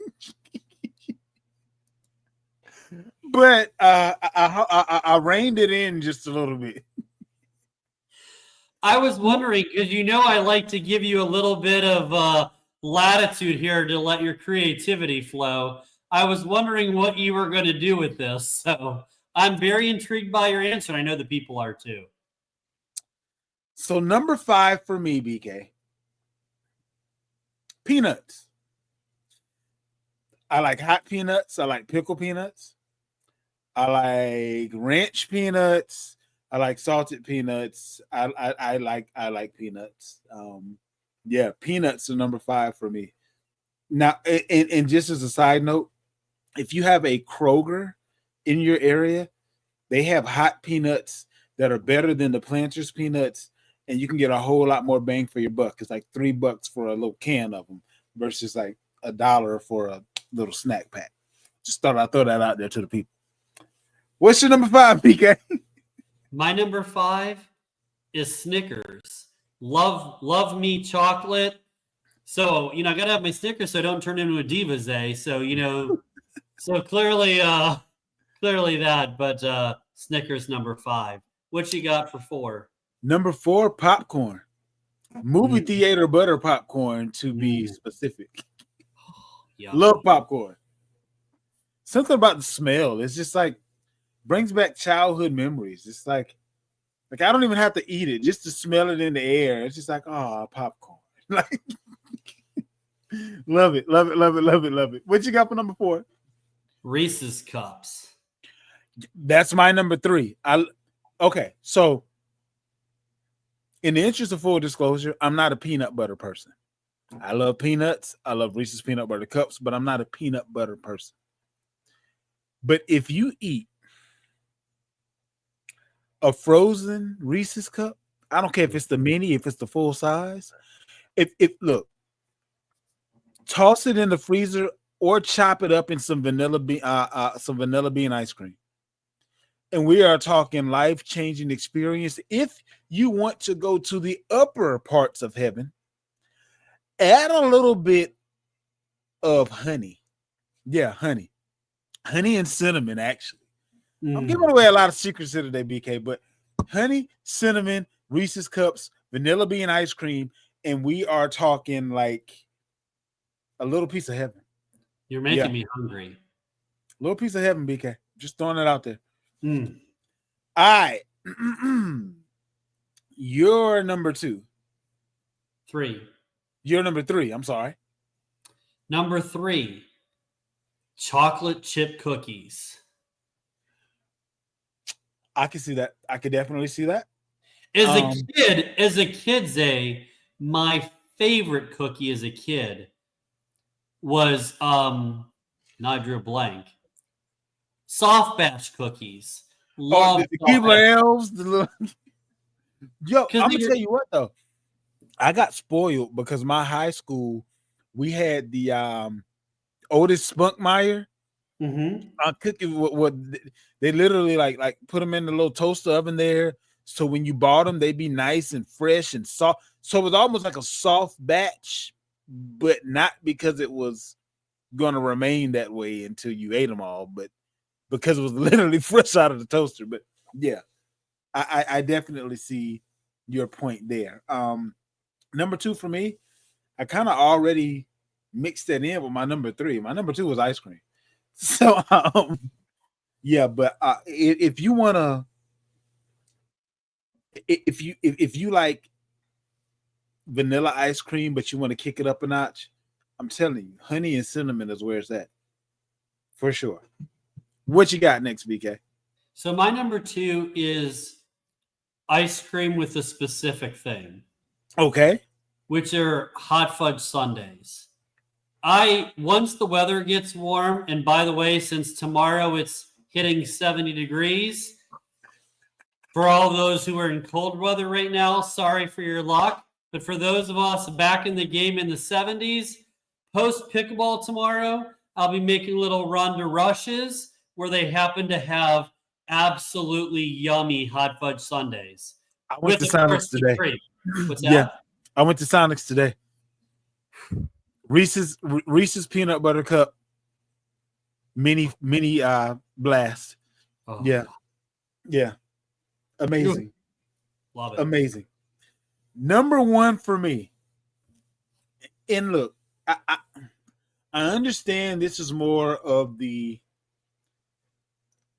But I reined it in just a little bit. I was wondering, because I like to give you a little bit of latitude here to let your creativity flow. I was wondering what you were going to do with this. So I'm very intrigued by your answer, and I know the people are too. So number 5 for me, BK. Peanuts. I like hot peanuts. I like pickle peanuts. I like ranch peanuts. I like salted peanuts. I like peanuts. Yeah, peanuts are number 5 for me. Now, and just as a side note, if you have a Kroger in your area, they have hot peanuts that are better than the Planters peanuts, and you can get a whole lot more bang for your buck. It's like $3 for a little can of them versus like $1 for a little snack pack. Just thought I'd throw that out there to the people. What's your number 5, PK? My number 5 is Snickers. Love me chocolate. So, I got to have my Snickers so I don't turn into a Divas, eh? So, so clearly that, but Snickers number 5. What you got for 4? Number 4, popcorn. Movie theater butter popcorn, to be specific. Love popcorn. Something about the smell. It's just like brings back childhood memories. It's like I don't even have to eat it, just to smell it in the air. It's just like, oh, popcorn. Like, love it. What you got for number 4? Reese's Cups. That's my number 3. Okay, so in the interest of full disclosure, I'm not a peanut butter person. I love peanuts. I love Reese's peanut butter cups, but I'm not a peanut butter person. But if you eat a frozen Reese's cup, I don't care if it's the mini, if it's the full size. If look, toss it in the freezer or chop it up in some vanilla bean ice cream. And we are talking life-changing experience. If you want to go to the upper parts of heaven, add a little bit of honey. Yeah, honey and cinnamon, actually. I'm giving away a lot of secrets here today, BK, but honey, cinnamon, Reese's Cups, vanilla bean ice cream, and we are talking like a little piece of heaven. You're making me hungry. A little piece of heaven, BK. Just throwing it out there. All right. You're number 2. 3. You're number 3. I'm sorry. Number 3, chocolate chip cookies. I can see that. I could definitely see that. As a kid, Zay, my favorite cookie as a kid was now I drew a blank. Soft batch cookies. Love the Keebler elves. The little... Yo, I'm gonna tell you what though. I got spoiled because my high school, we had the Otis Spunkmeyer cookie. What they literally like put them in the little toaster oven there. So when you bought them, they'd be nice and fresh and soft. So it was almost like a soft batch, but not because it was going to remain that way until you ate them all, but because it was literally fresh out of the toaster. But yeah, I definitely see your point there. Number 2 for me, I kind of already mixed that in with my number 3. My number 2 was ice cream. So yeah, but if you want to, if you like vanilla ice cream, but you want to kick it up a notch, I'm telling you, honey and cinnamon is where it's at. For sure. What you got next, BK? So my number 2 is ice cream with a specific thing. Okay. Which are hot fudge sundaes. Once the weather gets warm, and by the way, since tomorrow it's hitting 70 degrees, for all those who are in cold weather right now, sorry for your luck. But for those of us back in the game in the 70s, post pickleball tomorrow, I'll be making little run to rushes where they happen to have absolutely yummy hot fudge sundaes. I went to Sonics today. What's that? Yeah, I went to Sonics today. Reese's peanut butter cup mini blast. Oh, yeah, amazing. Love it. Amazing. Number 1 for me. And look, I understand this is more of the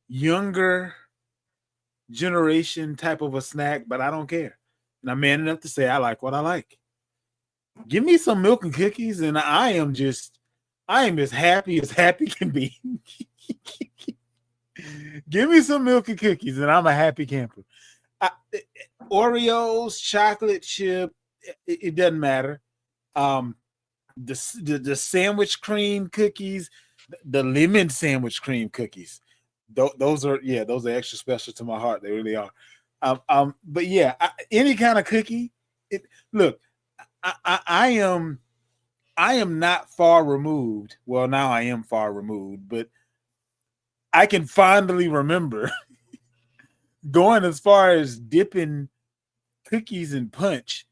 younger generation type of a snack, but I don't care. And I'm man enough to say I like what I like. Give me some milk and cookies, and I am as happy can be. Give me some milk and cookies, and I'm a happy camper. I, Oreos, chocolate chip, it doesn't matter. The sandwich cream cookies, the lemon sandwich cream cookies. Those are extra special to my heart. They really are. But yeah, any kind of cookie. Look, I am not far removed. Well, now I am far removed, but I can fondly remember going as far as dipping cookies in punch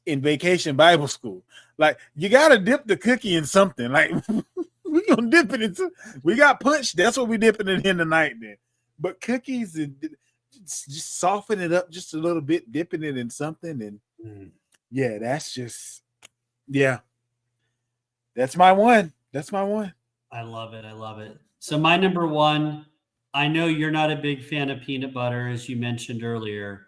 in vacation Bible school. Like, you gotta dip the cookie in something. Like, we gonna dip it into. We got punch. That's what we dipping it in tonight. Then, but cookies and just soften it up just a little bit, dipping it in something, and yeah, that's my one. That's my one. I love it. I love it. So my number one, I know you're not a big fan of peanut butter, as you mentioned earlier,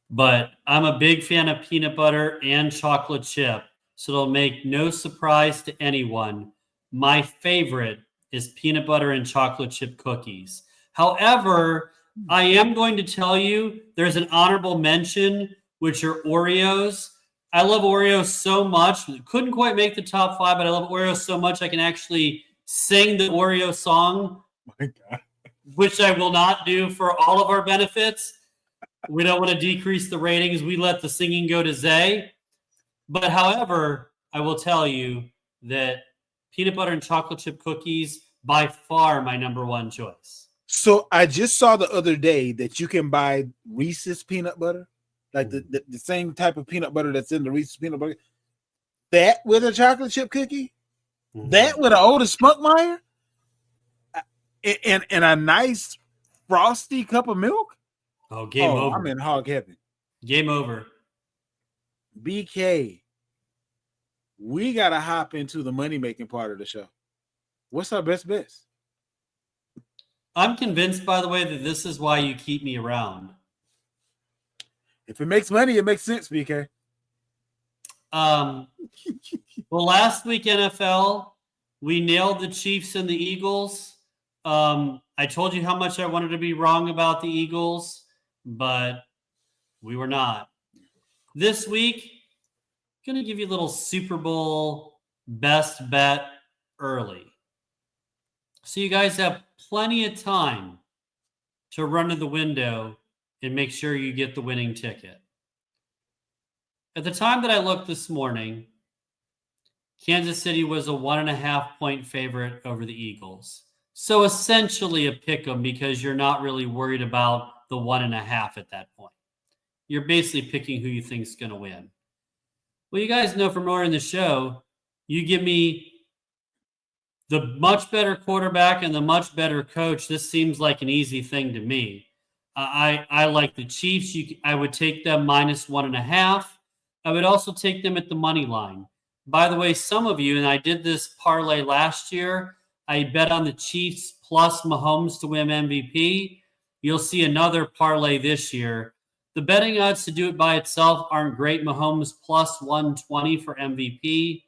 but I'm a big fan of peanut butter and chocolate chip. So it'll make no surprise to anyone. My favorite is peanut butter and chocolate chip cookies. However, I am going to tell you there's an honorable mention, which are Oreos. I love Oreos so much. Couldn't quite make the top 5, but I love Oreos so much I can actually sing the Oreo song, My God. which I will not do for all of our benefits. We don't want to decrease the ratings. We let the singing go to Zay. But however, I will tell you that peanut butter and chocolate chip cookies, by far my number one choice. So I just saw the other day that you can buy Reese's peanut butter, like the same type of peanut butter that's in the Reese's peanut butter. That with a chocolate chip cookie, that with an Otis Spunkmeyer, and a nice frosty cup of milk. Oh, game over. I'm in hog heaven. Game over. BK, we gotta hop into the money making part of the show. What's our best bets? I'm convinced, by the way, that this is why you keep me around. If it makes money, it makes sense, BK. Well, last week NFL, we nailed the Chiefs and the Eagles. I told you how much I wanted to be wrong about the Eagles, but we were not. This week, I'm going to give you a little Super Bowl best bet early. So you guys have plenty of time to run to the window and make sure you get the winning ticket. At the time that I looked this morning, Kansas City was a 1.5-point favorite over the Eagles. So essentially a pick 'em because you're not really worried about the 1.5 at that point. You're basically picking who you think is going to win. Well, you guys know from earlier in the show, you give me the much better quarterback and the much better coach. This seems like an easy thing to me. I like the Chiefs. I would take them minus 1.5. I would also take them at the money line. By the way, some of you, and I did this parlay last year, I bet on the Chiefs plus Mahomes to win MVP. You'll see another parlay this year. The betting odds to do it by itself aren't great. Mahomes plus 120 for MVP.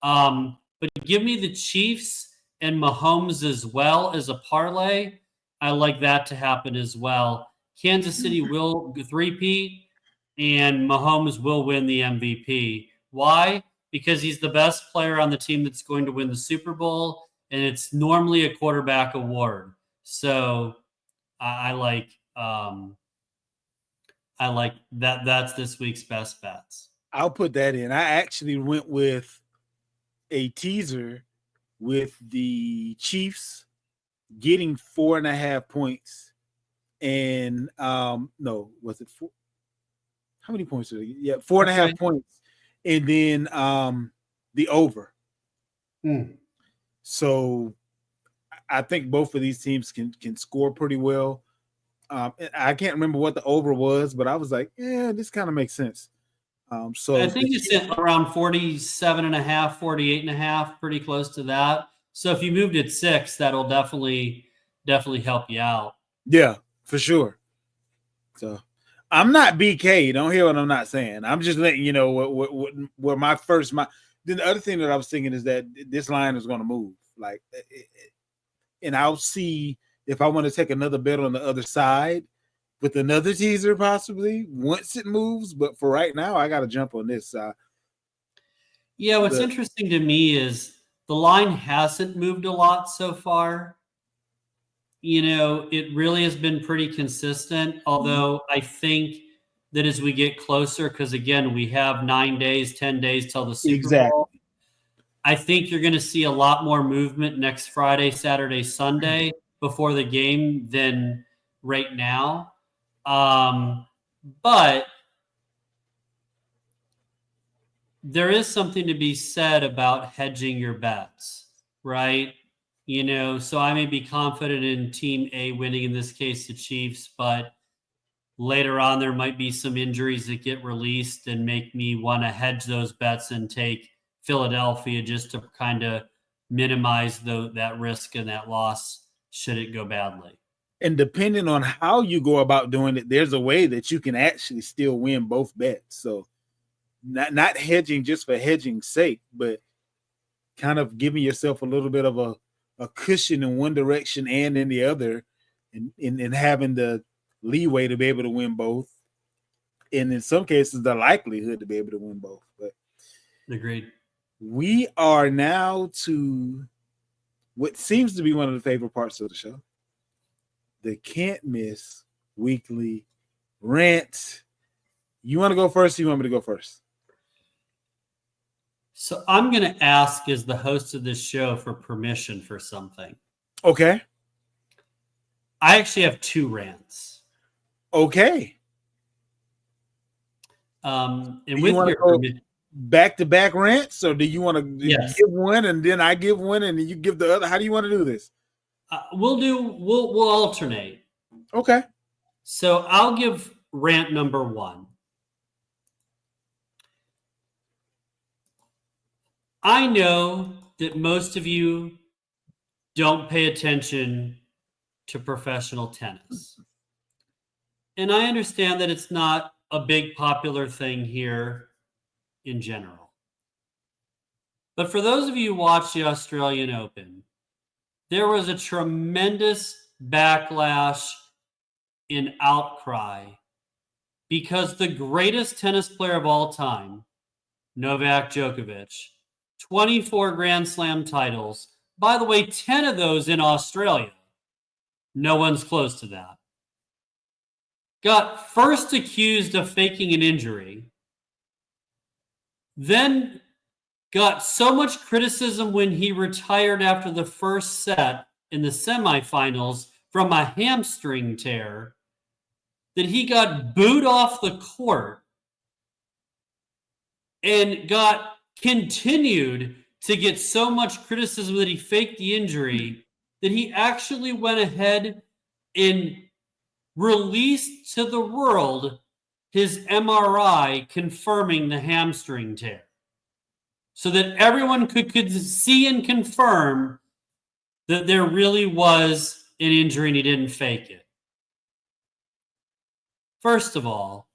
But give me the Chiefs and Mahomes as well as a parlay. I like that to happen as well. Kansas City will three-peat, and Mahomes will win the MVP. Why? Because he's the best player on the team that's going to win the Super Bowl, and it's normally a quarterback award. So I like that. That's this week's best bets. I'll put that in. I actually went with a teaser with the Chiefs getting 4.5 points. And no, was it 4? How many points did they get? Yeah, 4.5 points. And then the over. So I think both of these teams can score pretty well. I can't remember what the over was, but I was like, yeah, this kind of makes sense. So I think it's around 47.5, 48.5, pretty close to that. So if you moved at 6, that'll definitely definitely help you out. Yeah, for sure. So I'm not BK. Don't hear what I'm not saying. I'm just letting you know what my first my. Then the other thing that I was thinking is that this line is going to move. Like, and I'll see if I want to take another bet on the other side with another teaser possibly once it moves. But for right now, I got to jump on this. Yeah, what's interesting to me is the line hasn't moved a lot so far. It really has been pretty consistent, although I think that as we get closer, because again, we have 9 days, 10 days till the Super Bowl. Exactly. I think you're going to see a lot more movement next Friday, Saturday, Sunday before the game than right now. But there is something to be said about hedging your bets, right? So I may be confident in Team A winning, in this case, the Chiefs, but later on there might be some injuries that get released and make me want to hedge those bets and take Philadelphia just to kind of minimize that risk and that loss should it go badly. And depending on how you go about doing it, there's a way that you can actually still win both bets. So not hedging just for hedging's sake, but kind of giving yourself a little bit of a cushion in one direction and in the other, and having the leeway to be able to win both. And in some cases, the likelihood to be able to win both. But agreed. We are now to what seems to be one of the favorite parts of the show, the can't miss weekly rant. You want to go first? Or you want me to go first? So I'm going to ask, as the host of this show, for permission for something. Okay. I actually have 2 rants. Okay. And with your permission, back-to-back rants, or do you want to yes. give one and then I give one and then you give the other? How do you want to do this? We'll alternate. Okay. So I'll give rant number 1. I know that most of you don't pay attention to professional tennis. And I understand that it's not a big popular thing here in general. But for those of you who watch the Australian Open, there was a tremendous backlash and outcry because the greatest tennis player of all time, Novak Djokovic, 24 Grand Slam titles. By the way, 10 of those in Australia. No one's close to that. Got first accused of faking an injury, then got so much criticism when he retired after the first set in the semifinals from a hamstring tear that he got booed off the court and got continued to get so much criticism that he faked the injury that he actually went ahead and released to the world his MRI confirming the hamstring tear so that everyone could see and confirm that there really was an injury and he didn't fake it. First of all,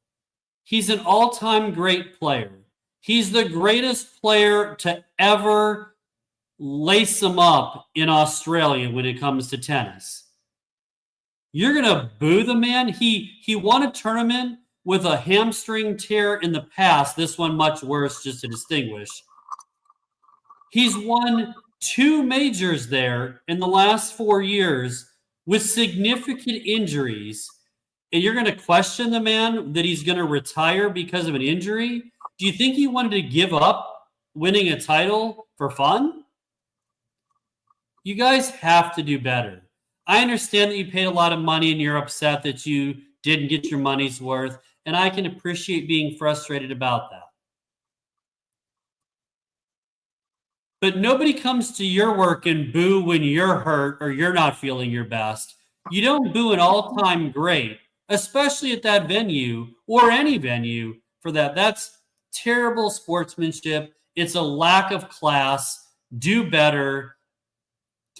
he's an all-time great player. He's the greatest player to ever lace him up in Australia when it comes to tennis. You're going to boo the man? He won a tournament with a hamstring tear in the past. This one much worse, just to distinguish. He's won 2 majors there in the last 4 years with significant injuries. And you're going to question the man that he's going to retire because of an injury? Do you think he wanted to give up winning a title for fun? You guys have to do better. I understand that you paid a lot of money and you're upset that you didn't get your money's worth, and I can appreciate being frustrated about that. But nobody comes to your work and boo when you're hurt or you're not feeling your best. You don't boo an all-time great, especially at that venue or any venue for that. That's terrible sportsmanship. It's a lack of class. Do better.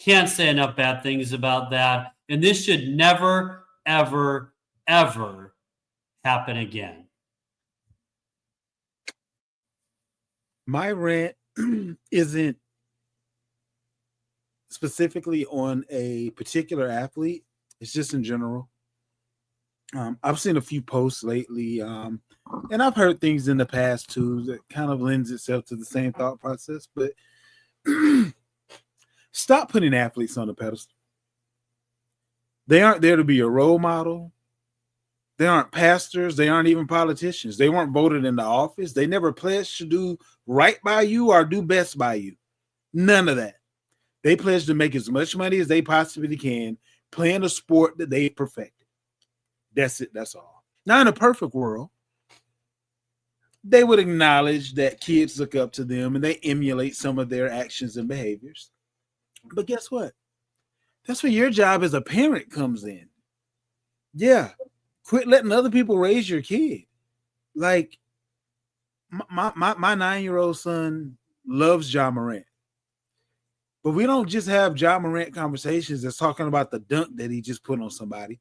Can't say enough bad things about that. And this should never, ever, ever happen again. My rant isn't specifically on a particular athlete. It's just in general. I've seen a few posts lately, and I've heard things in the past too that kind of lends itself to the same thought process. But stop putting athletes on the pedestal. They aren't there to be a role model. They aren't pastors. They aren't even politicians. They weren't voted into office. They never pledged to do right by you or do best by you. None of that. They pledge to make as much money as they possibly can playing a sport that they perfected. That's it. That's all. Now, in a perfect world, they would acknowledge that kids look up to them and they emulate some of their actions and behaviors. But guess what? That's where your job as a parent comes in. Yeah. Quit letting other people raise your kid. Like my 9-year-old son loves Ja Morant. But we don't just have Ja Morant conversations that's talking about the dunk that he just put on somebody.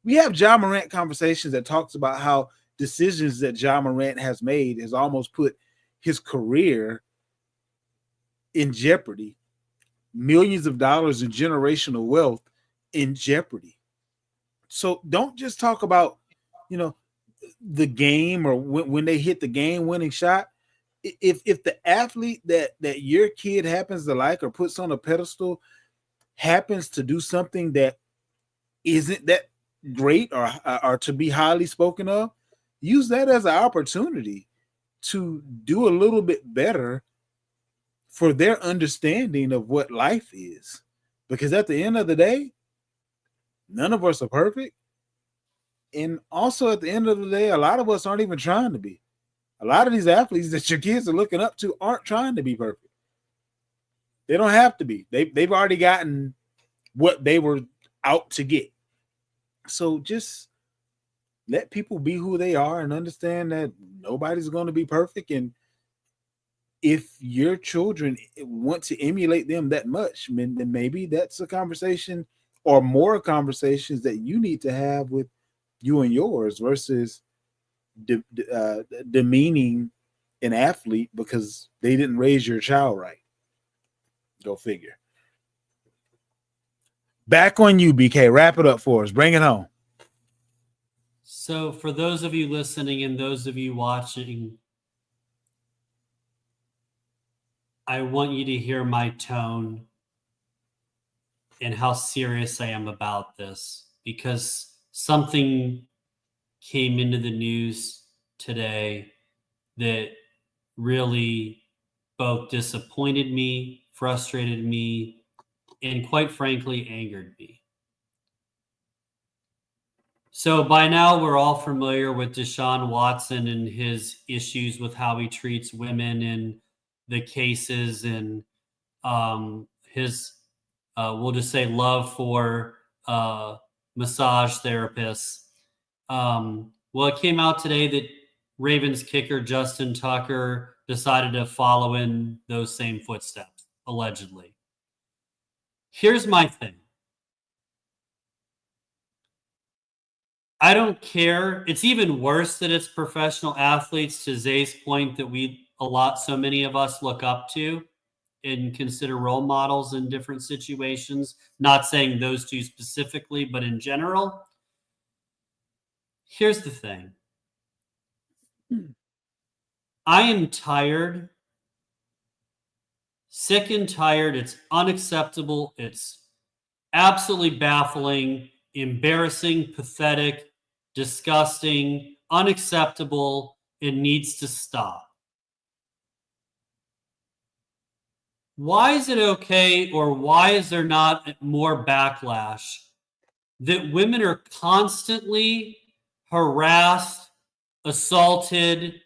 We have Ja Morant conversations that talks about how decisions that Ja Morant has made has almost put his career in jeopardy, millions of dollars in generational wealth in jeopardy. So don't just talk about, the game or when they hit the game-winning shot. If the athlete that your kid happens to like or puts on a pedestal happens to do something that isn't that great or to be highly spoken of, use that as an opportunity to do a little bit better for their understanding of what life is. Because at the end of the day, none of us are perfect. And also at the end of the day, a lot of us aren't even trying to be. A lot of these athletes that your kids are looking up to aren't trying to be perfect. They don't have to be. They've already gotten what they were out to get. So just let people be who they are and understand that nobody's going to be perfect. And if your children want to emulate them that much, then maybe that's a conversation or more conversations that you need to have with you and yours versus demeaning an athlete because they didn't raise your child right. Go figure. Back on you, BK. Wrap it up for us. Bring it home. So for those of you listening and those of you watching, I want you to hear my tone and how serious I am about this, because something came into the news today that really both disappointed me, frustrated me, and quite frankly, angered me. So by now, we're all familiar with Deshaun Watson and his issues with how he treats women and the cases and his, we'll just say, love for massage therapists. Well, it came out today that Ravens kicker Justin Tucker decided to follow in those same footsteps, allegedly. Here's my thing. I don't care. It's even worse that it's professional athletes, to Zay's point, that so many of us look up to and consider role models in different situations. Not saying those two specifically, but in general. Here's the thing. I am tired, sick and tired. It's unacceptable. It's absolutely baffling, embarrassing, pathetic, disgusting, unacceptable. It needs to stop. Why is it okay, or why is there not more backlash that women are constantly harassed, assaulted,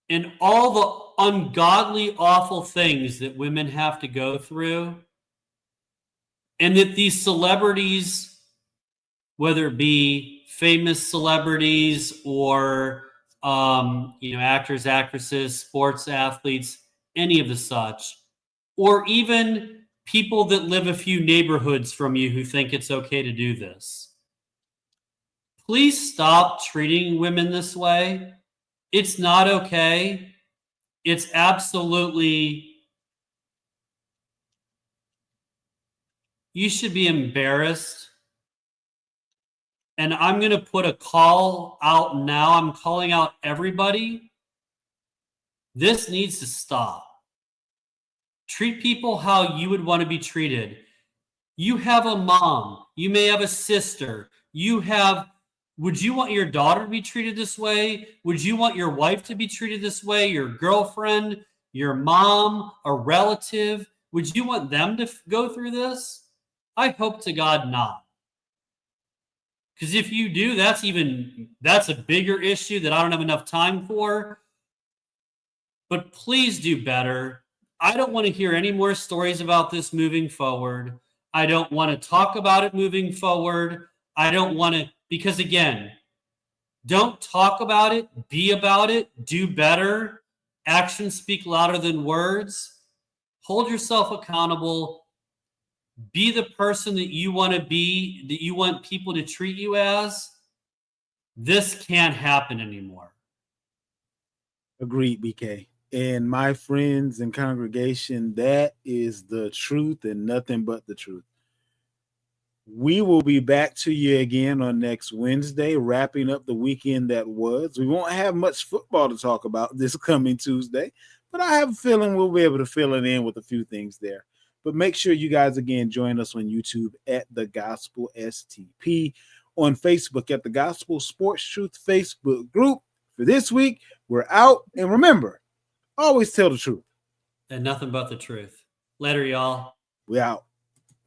and all the ungodly, awful things that women have to go through, and that these celebrities, whether it be famous celebrities or actors, actresses, sports athletes, any of the such, or even people that live a few neighborhoods from you who think it's okay to do this. Please stop treating women this way. It's not okay. It's absolutely, you should be embarrassed. And I'm going to put a call out now. I'm calling out everybody. This needs to stop. Treat people how you would want to be treated. You have a mom. You may have a sister. Would you want your daughter to be treated this way? Would you want your wife to be treated this way? Your girlfriend, your mom, a relative? Would you want them to go through this? I hope to God not. Because if you do, that's a bigger issue that I don't have enough time for. But please do better. I don't want to hear any more stories about this moving forward. I don't want to talk about it moving forward. I don't want to, because again, don't talk about it, be about it, do better. Actions speak louder than words. Hold yourself accountable. Be the person that you want to be, that you want people to treat you as. This can't happen anymore. Agreed, BK. And my friends and congregation, that is the truth and nothing but the truth. We will be back to you again on next Wednesday, wrapping up the weekend that was. We won't have much football to talk about this coming Tuesday, but I have a feeling we'll be able to fill it in with a few things there. But make sure you guys, again, join us on YouTube at The Gospel STP, on Facebook at The Gospel Sports Truth Facebook group. For this week, we're out. And remember, always tell the truth. And nothing but the truth. Later, y'all. We out.